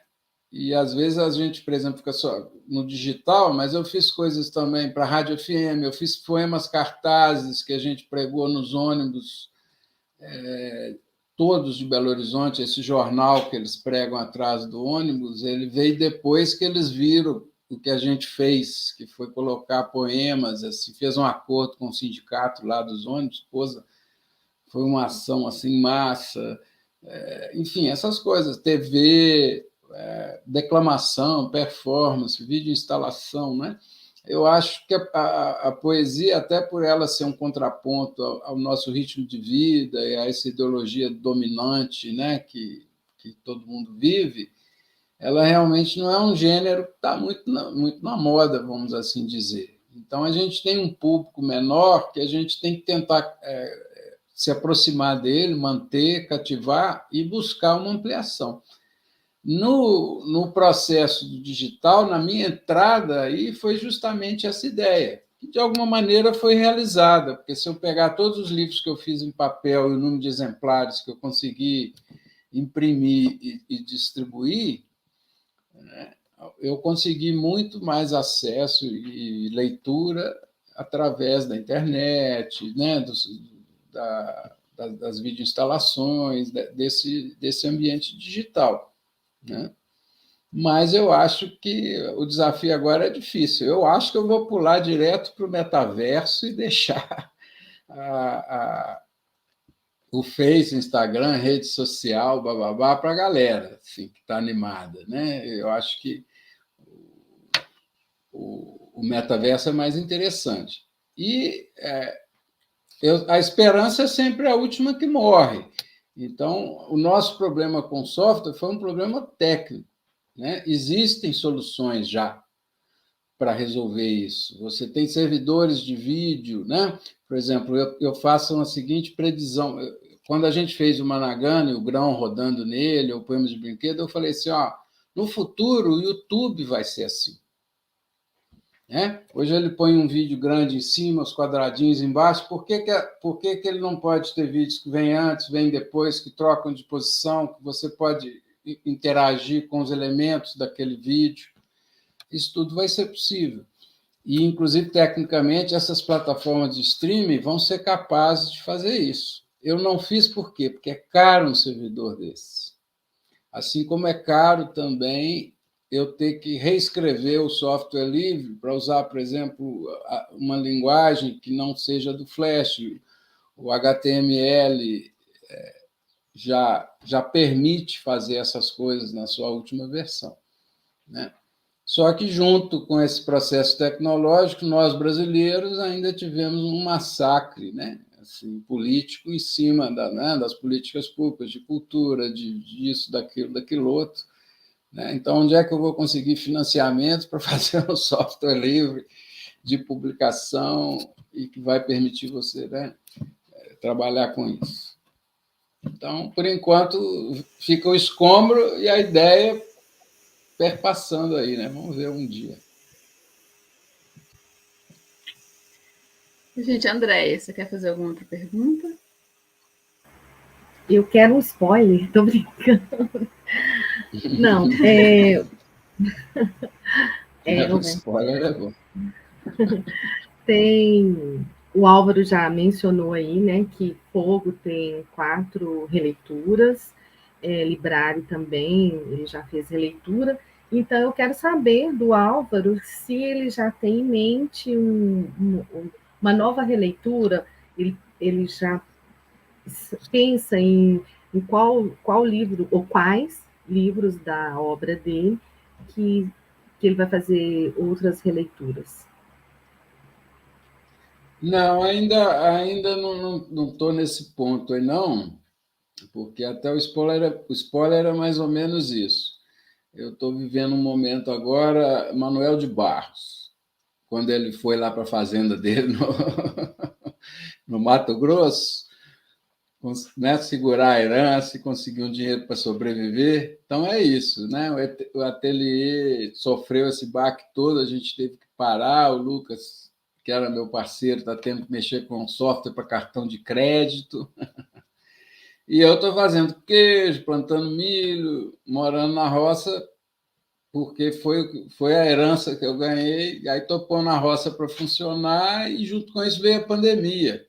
S5: E, às vezes, a gente, por exemplo, fica só no digital, mas eu fiz coisas também para a Rádio FM, eu fiz poemas cartazes que a gente pregou nos ônibus, todos de Belo Horizonte. Esse jornal que eles pregam atrás do ônibus, ele veio depois que eles viram o que a gente fez, que foi colocar poemas, assim, fez um acordo com o sindicato lá dos ônibus, foi uma ação assim, massa, enfim, essas coisas, TV, declamação, performance, vídeo instalação, né? Eu acho que a poesia, até por ela ser um contraponto ao nosso ritmo de vida e a essa ideologia dominante, né, que todo mundo vive, ela realmente não é um gênero que está muito na moda, vamos assim dizer. Então, a gente tem um público menor que a gente tem que tentar se aproximar dele, manter, cativar e buscar uma ampliação. No processo do digital, na minha entrada, aí foi justamente essa ideia, que de alguma maneira foi realizada, porque se eu pegar todos os livros que eu fiz em papel e o número de exemplares que eu consegui imprimir e distribuir, né, eu consegui muito mais acesso e leitura através da internet, né, das videoinstalações, desse ambiente digital, né? Mas eu acho que o desafio agora é difícil. Eu acho que eu vou pular direto para o metaverso e deixar o Face, Instagram, rede social, bababá, para a galera assim, que está animada, né? Eu acho que o metaverso é mais interessante. E a esperança é sempre a última que morre. Então, o nosso problema com o software foi um problema técnico, né? Existem soluções já para resolver isso. Você tem servidores de vídeo, né? Por exemplo, eu faço a seguinte previsão. Quando a gente fez o Managana, o grão rodando nele, o poema de brinquedo, eu falei assim, no futuro o YouTube vai ser assim. Né? Hoje ele põe um vídeo grande em cima, os quadradinhos embaixo. Por que ele não pode ter vídeos que vêm antes, vêm depois, que trocam de posição, que você pode interagir com os elementos daquele vídeo? Isso tudo vai ser possível. E, inclusive, tecnicamente, essas plataformas de streaming vão ser capazes de fazer isso. Eu não fiz por quê? Porque é caro um servidor desse. Assim como é caro também eu ter que reescrever o software livre para usar, por exemplo, uma linguagem que não seja do Flash. O HTML já permite fazer essas coisas na sua última versão, né? Só que, junto com esse processo tecnológico, nós, brasileiros, ainda tivemos um massacre, né, assim, político em cima das políticas públicas, de cultura, disso, daquilo outro. Né? Então, onde é que eu vou conseguir financiamento para fazer um software livre de publicação e que vai permitir você, né, trabalhar com isso? Então, por enquanto, fica o escombro e a ideia perpassando aí, né? Vamos ver um dia.
S1: Gente, Andréia, você quer fazer alguma outra pergunta?
S4: Eu quero um spoiler, tô brincando. Não,
S5: o spoiler é bom.
S4: O Álvaro já mencionou aí, né, que Fogo tem 4 releituras, Librari também, ele já fez releitura. Então, eu quero saber do Álvaro se ele já tem em mente uma nova releitura, ele já pensa em qual livro, ou quais livros da obra dele que ele vai fazer outras releituras.
S5: Não, ainda não estou nesse ponto aí, não, porque até o spoiler era mais ou menos isso. Eu estou vivendo um momento agora, Manuel de Barros, quando ele foi lá para a fazenda dele no Mato Grosso, né, segurar a herança e conseguir um dinheiro para sobreviver. Então é isso, né? O ateliê sofreu esse baque todo, a gente teve que parar. O Lucas, que era meu parceiro, está tendo que mexer com software para cartão de crédito. E eu estou fazendo queijo, plantando milho, morando na roça, porque foi a herança que eu ganhei. E aí estou pondo a roça para funcionar e, junto com isso, veio a pandemia,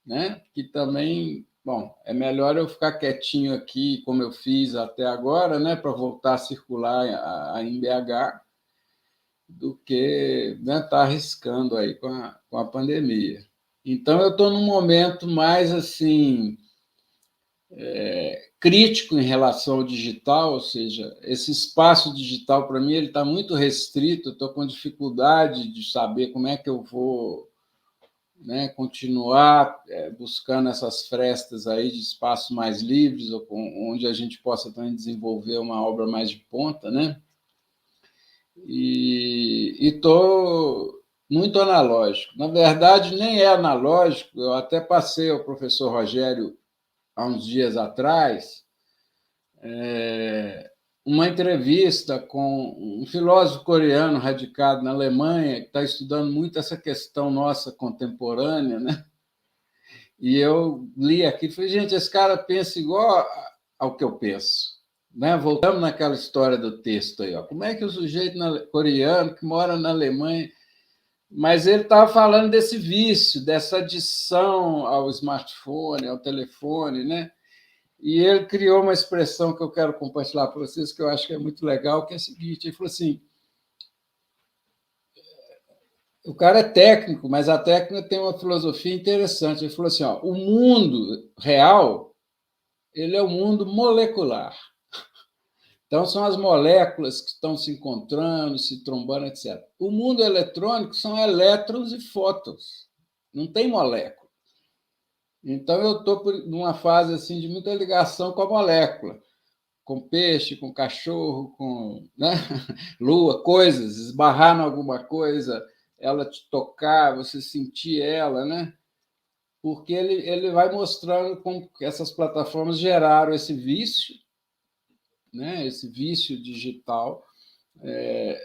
S5: né? Que também, bom, é melhor eu ficar quietinho aqui, como eu fiz até agora, né, para voltar a circular em BH, do que, né, tá arriscando aí com a pandemia. Então, eu estou num momento mais assim crítico em relação ao digital, ou seja, esse espaço digital para mim ele está muito restrito. Estou com dificuldade de saber como é que eu vou, né, continuar buscando essas frestas aí de espaços mais livres, onde a gente possa também desenvolver uma obra mais de ponta, né? E estou muito analógico. Na verdade, nem é analógico. Eu até passei ao professor Rogério, há uns dias atrás, uma entrevista com um filósofo coreano radicado na Alemanha, que está estudando muito essa questão nossa contemporânea, né? E eu li aqui e falei, gente, esse cara pensa igual ao que eu penso. Né? Voltamos naquela história do texto aí. Ó. Como é que o sujeito coreano que mora na Alemanha... Mas ele estava falando desse vício, dessa adição ao smartphone, ao telefone, né? E ele criou uma expressão que eu quero compartilhar para vocês, que eu acho que é muito legal, que é a seguinte, ele falou assim, o cara é técnico, mas a técnica tem uma filosofia interessante. Ele falou assim, ó, o mundo real, ele é o mundo molecular. Então, são as moléculas que estão se encontrando, se trombando, etc. O mundo eletrônico são elétrons e fótons. Não tem molécula. Então, eu estou numa fase assim, de muita ligação com a molécula. Com peixe, com cachorro, com, né? Lua, coisas, esbarrar em alguma coisa, ela te tocar, você sentir ela, né? Porque ele vai mostrando como essas plataformas geraram esse vício, né? Esse vício digital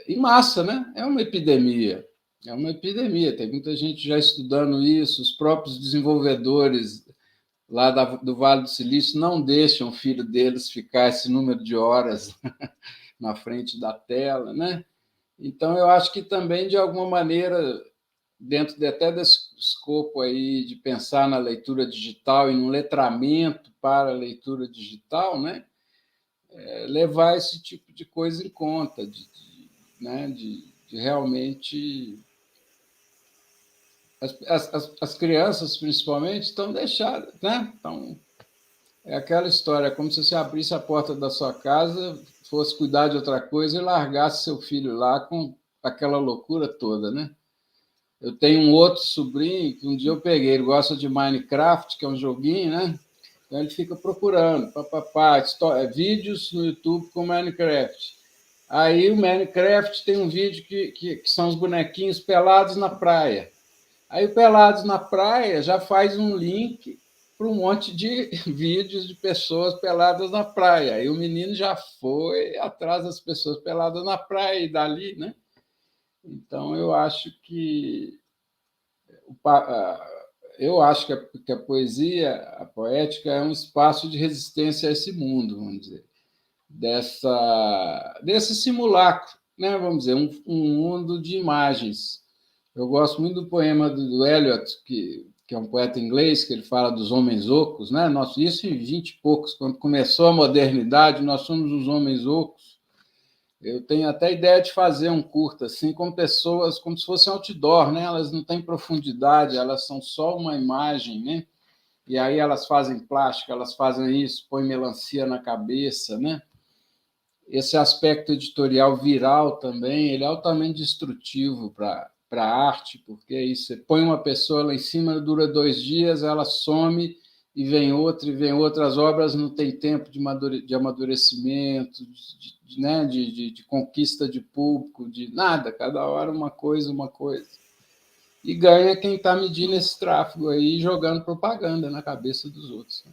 S5: em massa, né? É uma epidemia. É uma epidemia. Tem muita gente já estudando isso, os próprios desenvolvedores lá do Vale do Silício não deixam o filho deles ficar esse número de horas na frente da tela, né? Então, eu acho que também, de alguma maneira, dentro até desse escopo aí de pensar na leitura digital e no letramento para a leitura digital, né? Levar esse tipo de coisa em conta, né? de realmente... As crianças, principalmente, estão deixadas, né? Então, é aquela história, como se você abrisse a porta da sua casa, fosse cuidar de outra coisa e largasse seu filho lá com aquela loucura toda, né? Eu tenho um outro sobrinho que um dia eu peguei, ele gosta de Minecraft, que é um joguinho, né? Então ele fica procurando, vídeos no YouTube com Minecraft. Aí o Minecraft tem um vídeo que são os bonequinhos pelados na praia. Aí o Pelados na Praia já faz um link para um monte de vídeos de pessoas peladas na praia. Aí o menino já foi atrás das pessoas peladas na praia e dali, né? Então, eu acho que a poesia, a poética, é um espaço de resistência a esse mundo, vamos dizer, desse simulacro, né? Vamos dizer, um mundo de imagens. Eu gosto muito do poema do Eliot, que é um poeta inglês, que ele fala dos homens ocos, né? Isso em 20 e poucos, quando começou a modernidade, nós somos os homens ocos. Eu tenho até a ideia de fazer um curta assim, com pessoas como se fosse outdoor, né? Elas não têm profundidade, elas são só uma imagem, né? E aí elas fazem plástico, elas fazem isso, põem melancia na cabeça, né? Esse aspecto editorial viral também, ele é altamente destrutivo para para a arte, porque aí você põe uma pessoa lá em cima, dura 2 dias, ela some e vem outra, as obras não têm tempo de amadurecimento, né, de conquista de público, de nada, cada hora uma coisa. E ganha quem está medindo esse tráfego aí, jogando propaganda na cabeça dos outros.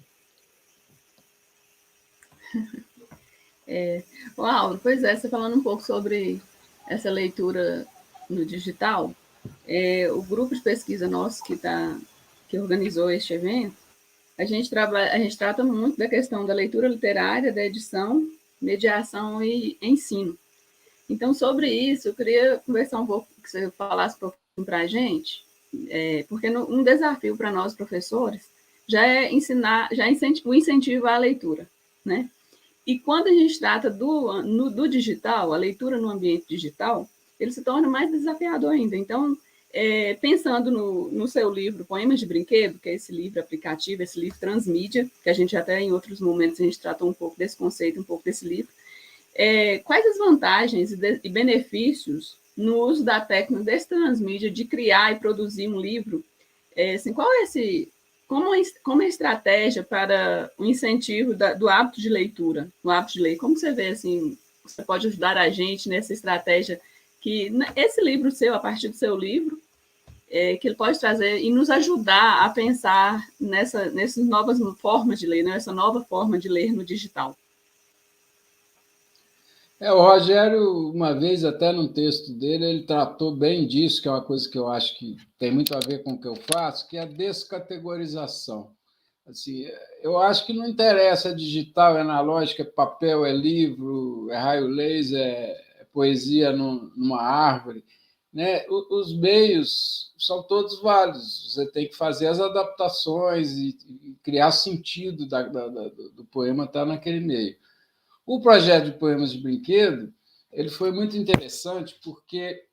S1: Uau, pois é, você falando um pouco sobre essa leitura no digital, o grupo de pesquisa nosso que organizou este evento, a gente trata muito da questão da leitura literária, da edição, mediação e ensino. Então, sobre isso, eu queria conversar um pouco, que você falasse um pouquinho para a gente, porque um desafio para nós, professores, já é o incentivo à leitura, né? E quando a gente trata do digital, a leitura no ambiente digital, ele se torna mais desafiador ainda. Então, pensando no seu livro Poemas de Brinquedo, que é esse livro aplicativo, esse livro transmídia, que a gente até em outros momentos a gente tratou um pouco desse conceito, um pouco desse livro, quais as vantagens e benefícios no uso da técnica desse transmídia de criar e produzir um livro? Assim, como é a estratégia para o incentivo do hábito de leitura, do hábito de ler? Como você vê, assim, você pode ajudar a gente nessa estratégia que esse livro seu, a partir do seu livro, que ele pode trazer e nos ajudar a pensar nessas novas formas de ler, né? Essa nova forma de ler no digital?
S5: O Rogério, uma vez, até num texto dele, ele tratou bem disso, que é uma coisa que eu acho que tem muito a ver com o que eu faço, que é a descategorização. Assim, eu acho que não interessa, é digital, é analógico, é papel, é livro, é raio laser, é poesia numa árvore, né? Os meios são todos válidos. Você tem que fazer as adaptações e criar sentido do poema estar naquele meio. O projeto de Poemas de Brinquedo ele foi muito interessante porque,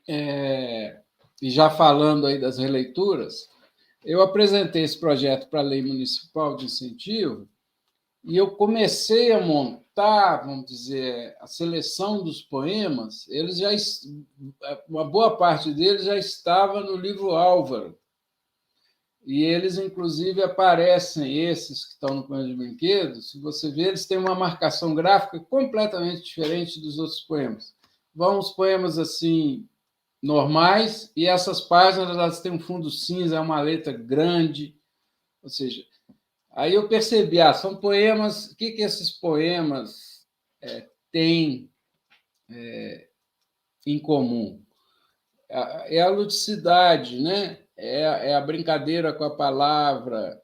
S5: e já falando aí das releituras, eu apresentei esse projeto para a Lei Municipal de Incentivo e eu comecei a montar, vamos dizer, a seleção dos poemas. Uma boa parte deles já estava no livro Álvaro. E eles, inclusive, aparecem, esses que estão no Poema de Brinquedo, se você ver, eles têm uma marcação gráfica completamente diferente dos outros poemas. Vão os poemas assim normais, e essas páginas elas têm um fundo cinza, uma letra grande, ou seja, aí eu percebi, são poemas, o que esses poemas têm em comum? É a ludicidade, né? É a brincadeira com a palavra,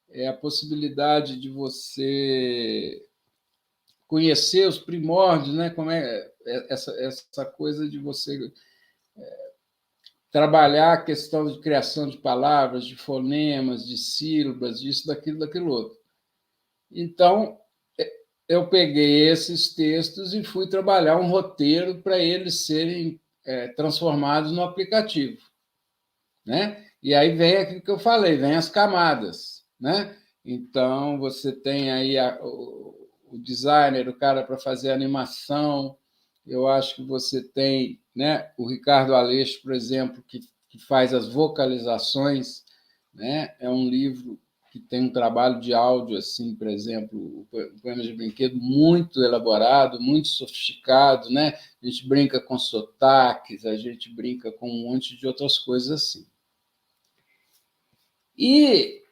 S5: é a possibilidade de você conhecer os primórdios, né? Como é essa coisa de você trabalhar a questão de criação de palavras, de fonemas, de sílabas, disso, daquilo outro. Então, eu peguei esses textos e fui trabalhar um roteiro para eles serem transformados no aplicativo, né? E aí vem aquilo que eu falei, vem as camadas, né? Então, você tem aí o designer, o cara para fazer a animação. Eu acho que você tem, né, o Ricardo Aleixo, por exemplo, que faz as vocalizações, né? É um livro que tem um trabalho de áudio, assim, por exemplo, o Poemas de Brinquedo, muito elaborado, muito sofisticado, né? A gente brinca com sotaques, a gente brinca com um monte de outras coisas assim. E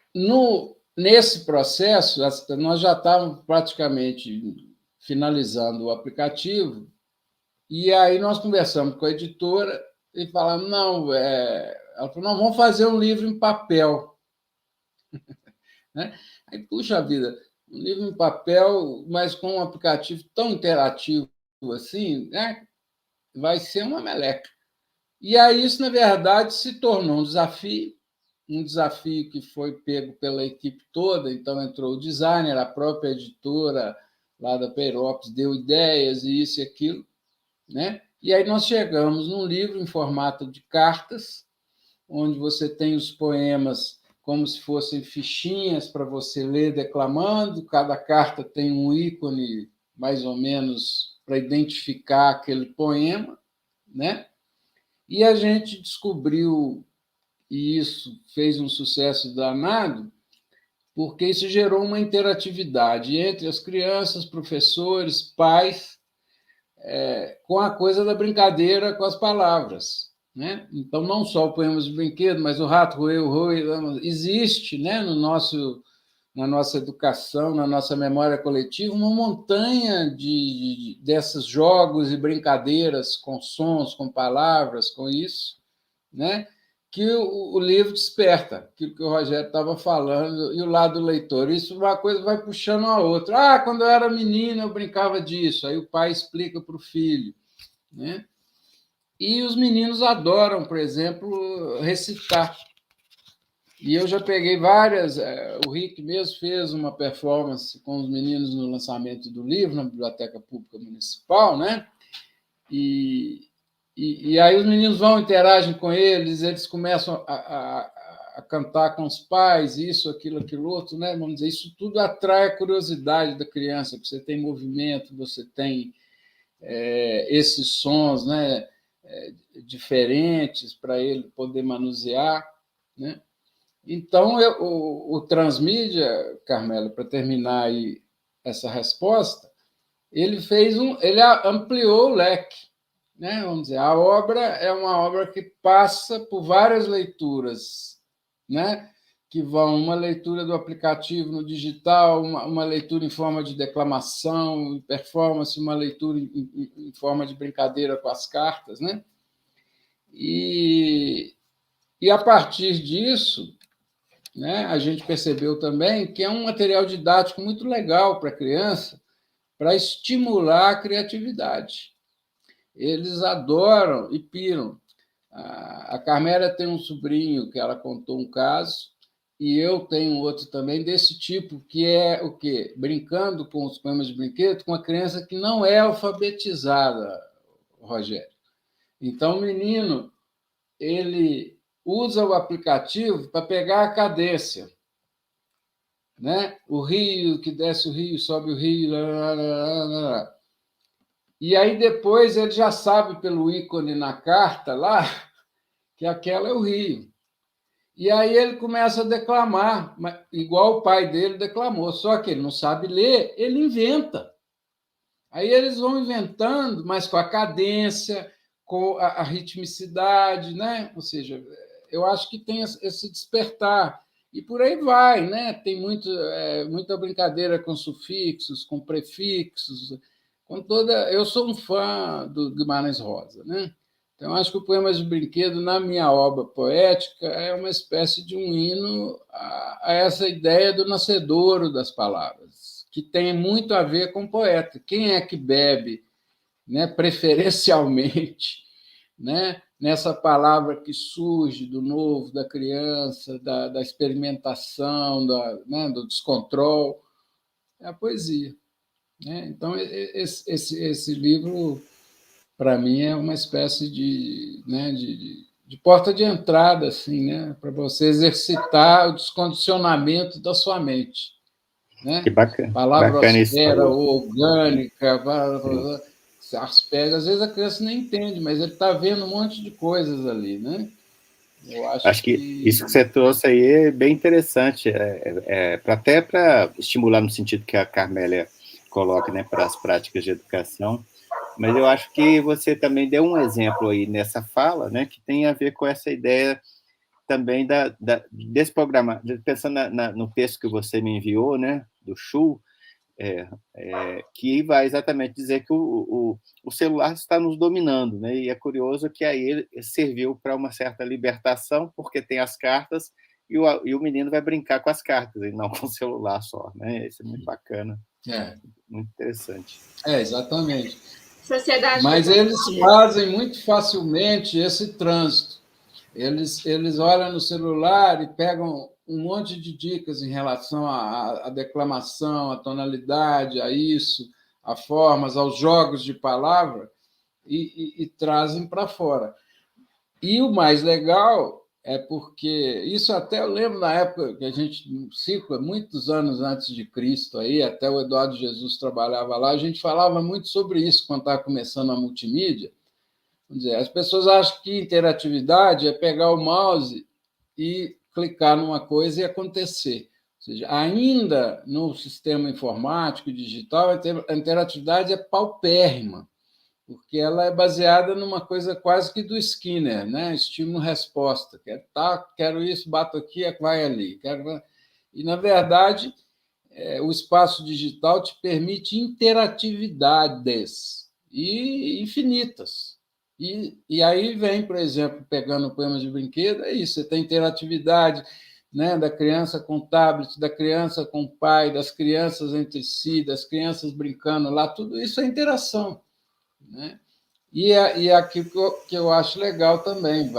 S5: nesse processo, nós já estávamos praticamente finalizando o aplicativo, e aí nós conversamos com a editora e falamos, ela falou, não, vamos fazer um livro em papel. Né? Aí, puxa vida, um livro em papel, mas com um aplicativo tão interativo assim, né? Vai ser uma meleca. E aí isso, na verdade, se tornou um desafio que foi pego pela equipe toda, então entrou o designer, a própria editora lá da Peiropes deu ideias, e isso e aquilo, né? E aí nós chegamos num livro em formato de cartas, onde você tem os poemas como se fossem fichinhas para você ler declamando, cada carta tem um ícone mais ou menos para identificar aquele poema, né? E a gente descobriu, e isso fez um sucesso danado, porque isso gerou uma interatividade entre as crianças, professores, pais, com a coisa da brincadeira com as palavras, né? Então, não só o Poemas de Brinquedo, mas o Rato Roeu, existe, né, na nossa educação, na nossa memória coletiva, uma montanha desses jogos e brincadeiras com sons, com palavras, com isso, né? Que o livro desperta, aquilo que o Rogério estava falando, e o lado do leitor. Isso, uma coisa vai puxando a outra. Quando eu era menina, eu brincava disso. Aí o pai explica para o filho, né? E os meninos adoram, por exemplo, recitar. E eu já peguei várias... O Rick mesmo fez uma performance com os meninos no lançamento do livro, na Biblioteca Pública Municipal, né? E aí os meninos vão, interagem com eles começam a cantar com os pais, isso, aquilo, aquilo outro, né? Vamos dizer, isso tudo atrai a curiosidade da criança, porque você tem movimento, você tem esses sons, né? Diferentes para ele poder manusear, né? Então, o Transmídia, Carmela, para terminar aí essa resposta, ele ampliou o leque, né? Vamos dizer, a obra é uma obra que passa por várias leituras, né? Que vão uma leitura do aplicativo no digital, uma leitura em forma de declamação, performance, uma leitura em forma de brincadeira com as cartas, né? E a partir disso, né, a gente percebeu também que é um material didático muito legal para a criança, para estimular a criatividade. Eles adoram e piram. A Carmélia tem um sobrinho que ela contou um caso, e eu tenho outro também desse tipo, que é o quê? Brincando com os poemas de brinquedo com uma criança que não é alfabetizada, Rogério. Então, o menino ele usa o aplicativo para pegar a cadência, né? O rio, que desce o rio, sobe o rio, lá, lá, lá, lá. E aí depois ele já sabe pelo ícone na carta lá que aquela é o rio. E aí ele começa a declamar, igual o pai dele declamou, só que ele não sabe ler, ele inventa. Aí eles vão inventando, mas com a cadência, com a ritmicidade, né? Ou seja, eu acho que tem esse despertar. E por aí vai, né? Tem muita brincadeira com sufixos, com prefixos, com toda. Eu sou um fã do Guimarães Rosa, né? Então, acho que o Poemas de Brinquedo, na minha obra poética, é uma espécie de um hino a essa ideia do nascedouro das palavras, que tem muito a ver com o poeta. Quem é que bebe, né, preferencialmente, né, nessa palavra que surge do novo, da criança, da experimentação, né, do descontrole? É a poesia. Né? Então, esse livro, para mim, é uma espécie de porta de entrada, assim, né? Para você exercitar o descondicionamento da sua mente. Né?
S2: Que bacana.
S5: Palavra orgânica, aspergas. Às vezes a criança nem entende, mas ele está vendo um monte de coisas ali. Né?
S2: Eu acho que isso que você trouxe aí é bem interessante, até para estimular no sentido que a Carmélia coloca, né, para as práticas de educação. Mas eu acho que você também deu um exemplo aí nessa fala, né, que tem a ver com essa ideia também desse programa, pensando no texto que você me enviou, né, do Chu, que vai exatamente dizer que o celular está nos dominando, né, e é curioso que aí ele serviu para uma certa libertação, porque tem as cartas e o menino vai brincar com as cartas, e não com o celular só, né, isso é muito bacana, muito interessante.
S5: Exatamente.
S3: Sociedade.
S5: Mas eles fazem muito facilmente esse trânsito. Eles olham no celular e pegam um monte de dicas em relação à declamação, à tonalidade, a isso, a formas, aos jogos de palavra, e trazem para fora. E o mais legal é porque, isso até eu lembro na época que a gente, muitos anos antes de Cristo, aí, até o Eduardo Jesus trabalhava lá, a gente falava muito sobre isso quando estava começando a multimídia, Vamos dizer, as pessoas acham que interatividade é pegar o mouse e clicar numa coisa e acontecer. Ou seja, ainda no sistema informático e digital, a interatividade é paupérrima, porque ela é baseada numa coisa quase que do Skinner, né? Estímulo-resposta. Quero isso, bato aqui, vai ali. E, na verdade, o espaço digital te permite interatividades e infinitas. E aí vem, por exemplo, pegando poemas de brinquedo, é isso, você tem interatividade, né, da criança com tablet, da criança com o pai, das crianças entre si, das crianças brincando lá, tudo isso é interação, né? E aquilo que eu acho legal também,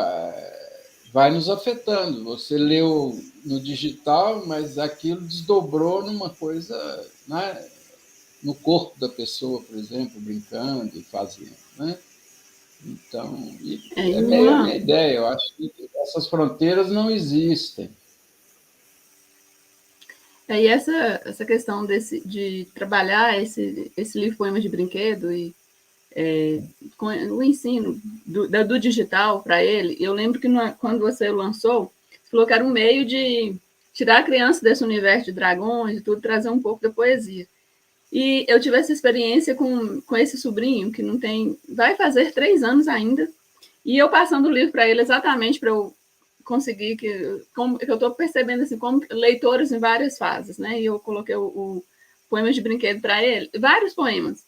S5: vai nos afetando. Você leu no digital, mas aquilo desdobrou numa coisa, né, no corpo da pessoa, por exemplo, brincando e fazendo, né? Então, é a minha ideia. Eu acho que essas fronteiras não existem.
S1: E essa questão de trabalhar esse livro Poemas de Brinquedo e com o ensino do digital para ele, eu lembro que quando você lançou, você falou que era um meio de tirar a criança desse universo de dragões e tudo, trazer um pouco da poesia. E eu tive essa experiência com esse sobrinho, que não tem, vai fazer 3 anos ainda, e eu passando o livro para ele exatamente para eu conseguir que eu estou percebendo assim, como leitores em várias fases, né? E eu coloquei o Poemas de Brinquedo para ele, vários poemas.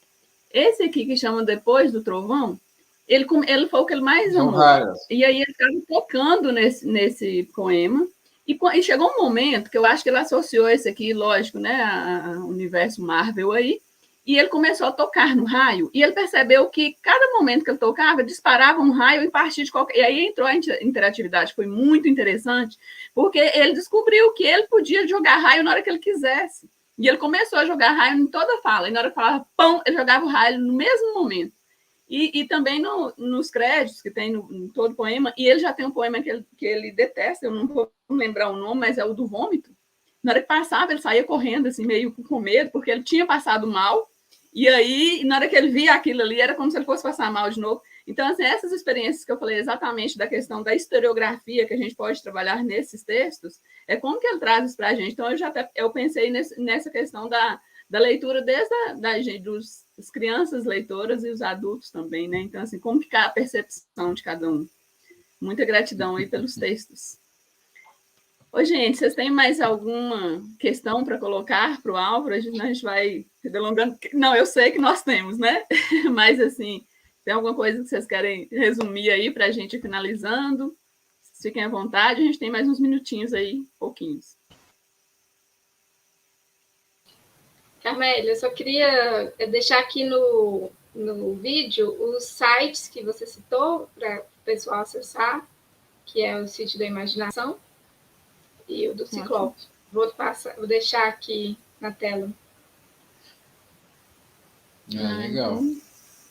S1: Esse aqui, que chama Depois do Trovão, ele foi o que ele mais amou. E aí ele estava tocando nesse poema, e chegou um momento que eu acho que ele associou esse aqui, lógico, né, ao universo Marvel aí, e ele começou a tocar no raio, e ele percebeu que cada momento que ele tocava, disparava um raio em partir de qualquer... E aí entrou a interatividade, foi muito interessante, porque ele descobriu que ele podia jogar raio na hora que ele quisesse. E ele começou a jogar raio em toda fala, e na hora que falava pão, ele jogava o raio no mesmo momento. E também nos créditos que tem em todo poema, e ele já tem um poema que ele detesta, eu não vou lembrar o nome, mas é o do vômito. Na hora que passava, ele saía correndo, assim, meio com medo, porque ele tinha passado mal, e aí, na hora que ele via aquilo ali, era como se ele fosse passar mal de novo. Então, assim, essas experiências que eu falei exatamente da questão da historiografia que a gente pode trabalhar nesses textos, é como que ele traz isso para a gente. Então, eu pensei nessa questão da leitura desde das crianças leitoras e os adultos também, né? Então, assim, como ficar a percepção de cada um. Muita gratidão aí pelos textos. Ô, gente, vocês têm mais alguma questão para colocar para o Álvaro? A gente vai delongando. Não, eu sei que nós temos, né? Mas, assim, tem alguma coisa que vocês querem resumir aí para a gente ir finalizando? Fiquem à vontade, a gente tem mais uns minutinhos aí, pouquinhos.
S3: Carmélia, eu só queria deixar aqui no vídeo os sites que você citou para o pessoal acessar, que é o Sítio da Imaginação e o do Ciclope. Vou deixar aqui na tela.
S5: Legal.
S1: Então,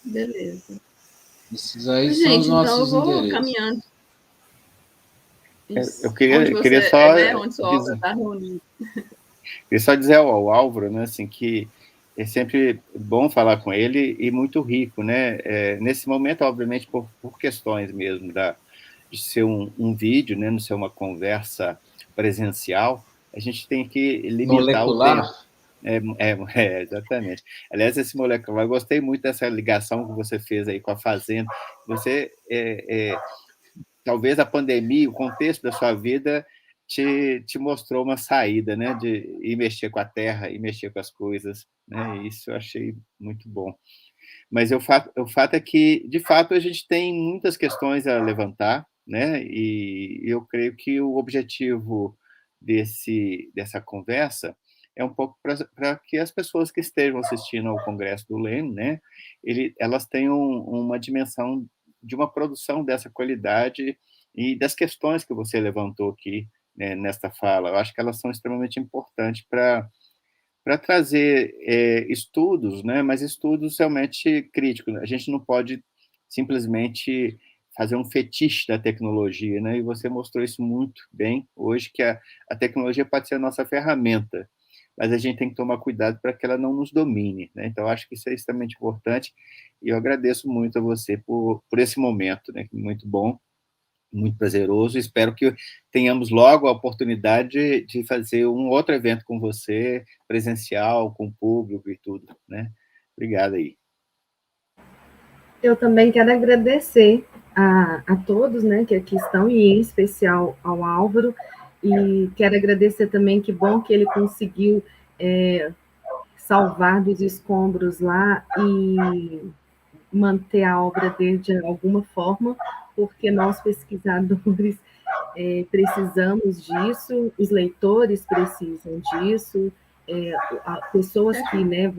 S1: beleza.
S5: Esses aí são os nossos
S1: então eu vou
S5: endereços.
S1: Caminhando.
S2: Eu queria só
S1: onde sua obra está reunida.
S2: Queria só dizer ao Álvaro, né, assim, que é sempre bom falar com ele e muito rico, né? Nesse momento, obviamente, por questões mesmo de ser um vídeo, né, não ser uma conversa presencial, a gente tem que limitar o tempo. Exatamente. Aliás, esse molecular, eu gostei muito dessa ligação que você fez aí com a Fazenda. Você, talvez a pandemia, o contexto da sua vida te mostrou uma saída, né, de ir mexer com a terra, ir mexer com as coisas, né? Isso eu achei muito bom. Mas o fato é que, de fato, a gente tem muitas questões a levantar, né? E eu creio que o objetivo dessa conversa é um pouco para que as pessoas que estejam assistindo ao Congresso do Lênin, né, elas tenham uma dimensão de uma produção dessa qualidade e das questões que você levantou aqui, né, nesta fala. Eu acho que elas são extremamente importantes para trazer estudos, né, mas estudos realmente críticos. A gente não pode simplesmente fazer um fetiche da tecnologia, né? E você mostrou isso muito bem hoje, que a tecnologia pode ser a nossa ferramenta, mas a gente tem que tomar cuidado para que ela não nos domine, né? Então, acho que isso é extremamente importante, e eu agradeço muito a você por esse momento, né? Muito bom, muito prazeroso. Espero que tenhamos logo a oportunidade de fazer um outro evento com você, presencial, com público e tudo, né? Obrigado aí.
S4: Eu também quero agradecer a todos, né, que aqui estão, e em especial ao Álvaro, e quero agradecer também, que bom que ele conseguiu salvar dos escombros lá e manter a obra dele de alguma forma, porque nós, pesquisadores, precisamos disso, os leitores precisam disso, pessoas que, né,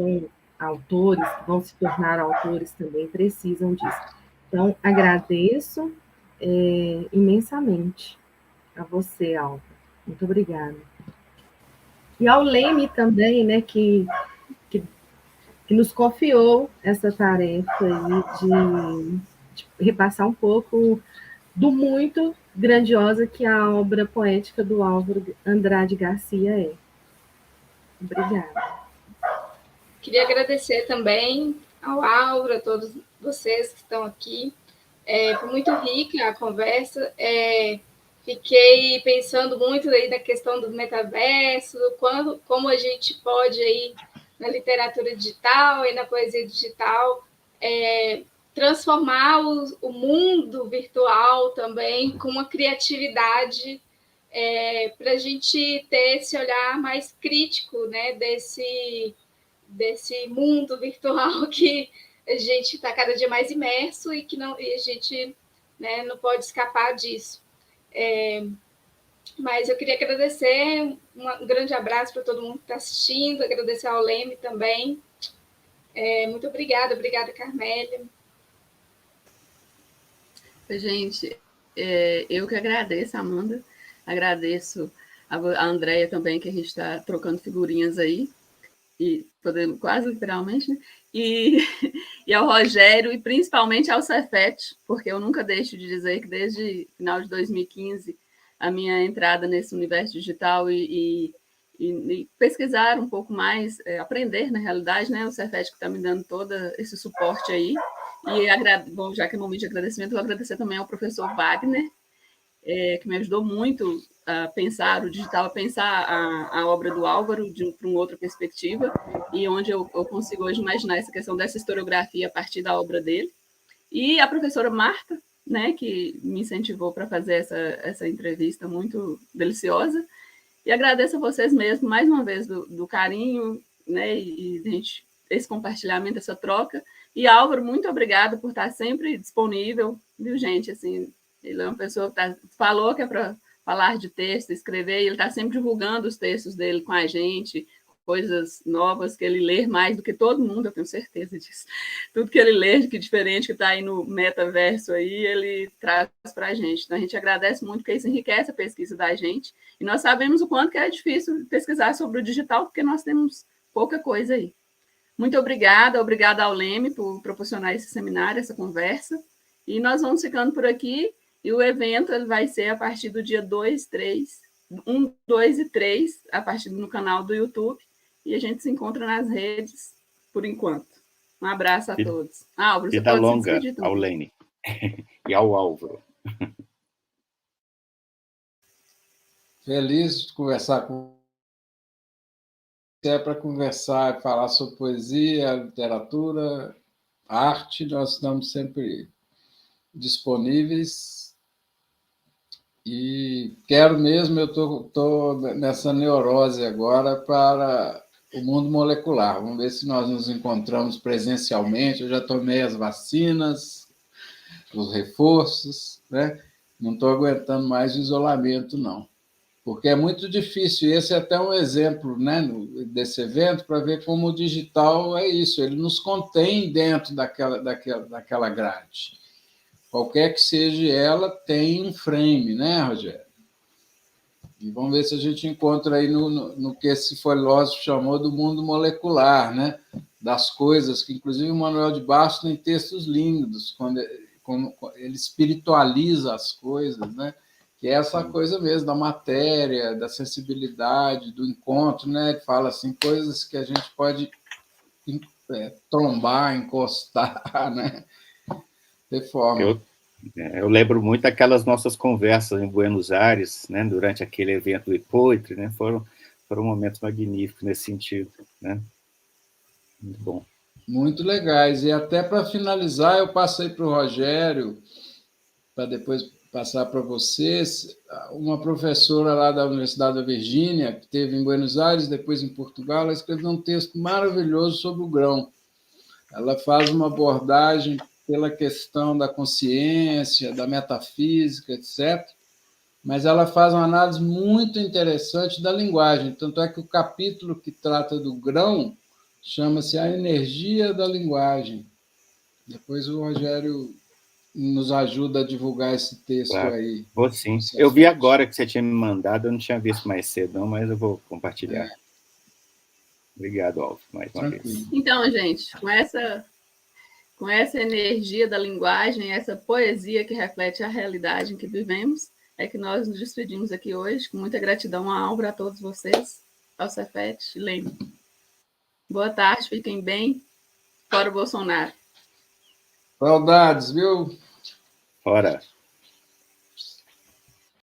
S4: autores, que vão se tornar autores também precisam disso. Então, agradeço imensamente a você, Alva. Muito obrigada. E ao Leme também, né, que nos confiou essa tarefa aí de repassar um pouco do muito grandiosa que a obra poética do Álvaro Andrade Garcia é. Obrigada.
S3: Queria agradecer também ao Álvaro, a todos vocês que estão aqui. Foi muito rica a conversa. Fiquei pensando muito aí na questão do metaverso, como a gente pode aí na literatura digital e na poesia digital transformar o mundo virtual também com uma criatividade para a gente ter esse olhar mais crítico, né, desse mundo virtual que a gente está cada dia mais imerso e a gente, né, não pode escapar disso. Mas eu queria agradecer, um grande abraço para todo mundo que está assistindo, agradecer ao Leme também. Muito obrigada, Carmélia.
S1: Gente, eu que agradeço, Amanda, agradeço a Andréia também, que a gente está trocando figurinhas aí, e podemos, quase literalmente, né? E ao Rogério, e principalmente ao Cefet, porque eu nunca deixo de dizer que desde final de 2015 a minha entrada nesse universo digital e pesquisar um pouco mais, aprender, na realidade, né? O Cefet que está me dando todo esse suporte aí. E, bom, já que é momento de agradecimento, eu vou agradecer também ao professor Wagner, que me ajudou muito a pensar o digital, a pensar a obra do Álvaro para uma outra perspectiva, e onde eu consigo hoje imaginar essa questão dessa historiografia a partir da obra dele. E a professora Marta, né, que me incentivou para fazer essa entrevista muito deliciosa. E agradeço a vocês mesmo, mais uma vez, do carinho, né, e esse compartilhamento, essa troca. E, Álvaro, muito obrigada por estar sempre disponível, viu, gente? Assim, ele é uma pessoa que falou que é para falar de texto, escrever, e ele está sempre divulgando os textos dele com a gente, coisas novas que ele lê mais do que todo mundo, eu tenho certeza disso. Tudo que ele lê, que diferente, que está aí no metaverso aí, ele traz para a gente. Então, a gente agradece muito, porque isso enriquece a pesquisa da gente, e nós sabemos o quanto que é difícil pesquisar sobre o digital, porque nós temos pouca coisa aí. Muito obrigada ao Leme por proporcionar esse seminário, essa conversa, e nós vamos ficando por aqui, e o evento ele vai ser a partir do dia 1, 2 e 3, a partir no canal do YouTube, e a gente se encontra nas redes por enquanto. Um abraço a todos. Álvaro, você pode se despedir também.
S2: Ao Lene e ao Álvaro.
S5: Feliz de conversar com você. Para conversar e falar sobre poesia, literatura, arte, nós estamos sempre disponíveis. E quero mesmo, eu estou nessa neurose agora para o mundo molecular. Vamos ver se nós nos encontramos presencialmente. Eu já tomei as vacinas, os reforços, né? Não estou aguentando mais o isolamento, não. Porque é muito difícil. Esse é até um exemplo, né, desse evento, para ver como o digital é isso. Ele nos contém dentro daquela grade. Qualquer que seja ela, tem um frame, né, Rogério? E vamos ver se a gente encontra aí no que esse filósofo chamou do mundo molecular, né? Das coisas, que inclusive o Manuel de Barros tem textos lindos, quando ele espiritualiza as coisas, né? que é essa coisa mesmo da matéria, da sensibilidade, do encontro, né? Ele fala assim, coisas que a gente pode trombar, encostar, né? De forma.
S2: Eu lembro muito aquelas nossas conversas em Buenos Aires, né? Durante aquele evento do Poetry, né? Foram momentos magníficos nesse sentido, né? Muito bom.
S5: Muito legais. E até para finalizar, eu passei para o Rogério, para depois passar para vocês, uma professora lá da Universidade da Virgínia, que esteve em Buenos Aires, depois em Portugal, ela escreveu um texto maravilhoso sobre o grão. Ela faz uma abordagem pela questão da consciência, da metafísica, etc., mas ela faz uma análise muito interessante da linguagem. Tanto é que o capítulo que trata do grão chama-se A Energia da Linguagem. Depois o Rogério nos ajuda a divulgar esse texto
S2: Claro.
S5: aí.
S2: Vou sim. Eu vi agora que você tinha me mandado, eu não tinha visto mais cedo, não, mas eu vou compartilhar. Obrigado, Alvo, mais uma vez.
S1: Então, gente, com essa energia da linguagem, essa poesia que reflete a realidade em que vivemos, é que nós nos despedimos aqui hoje, com muita gratidão à Álvaro, a todos vocês, ao Cefet e Leme. Boa tarde, fiquem bem. Fora o Bolsonaro.
S5: Saudades, viu?
S2: Fora.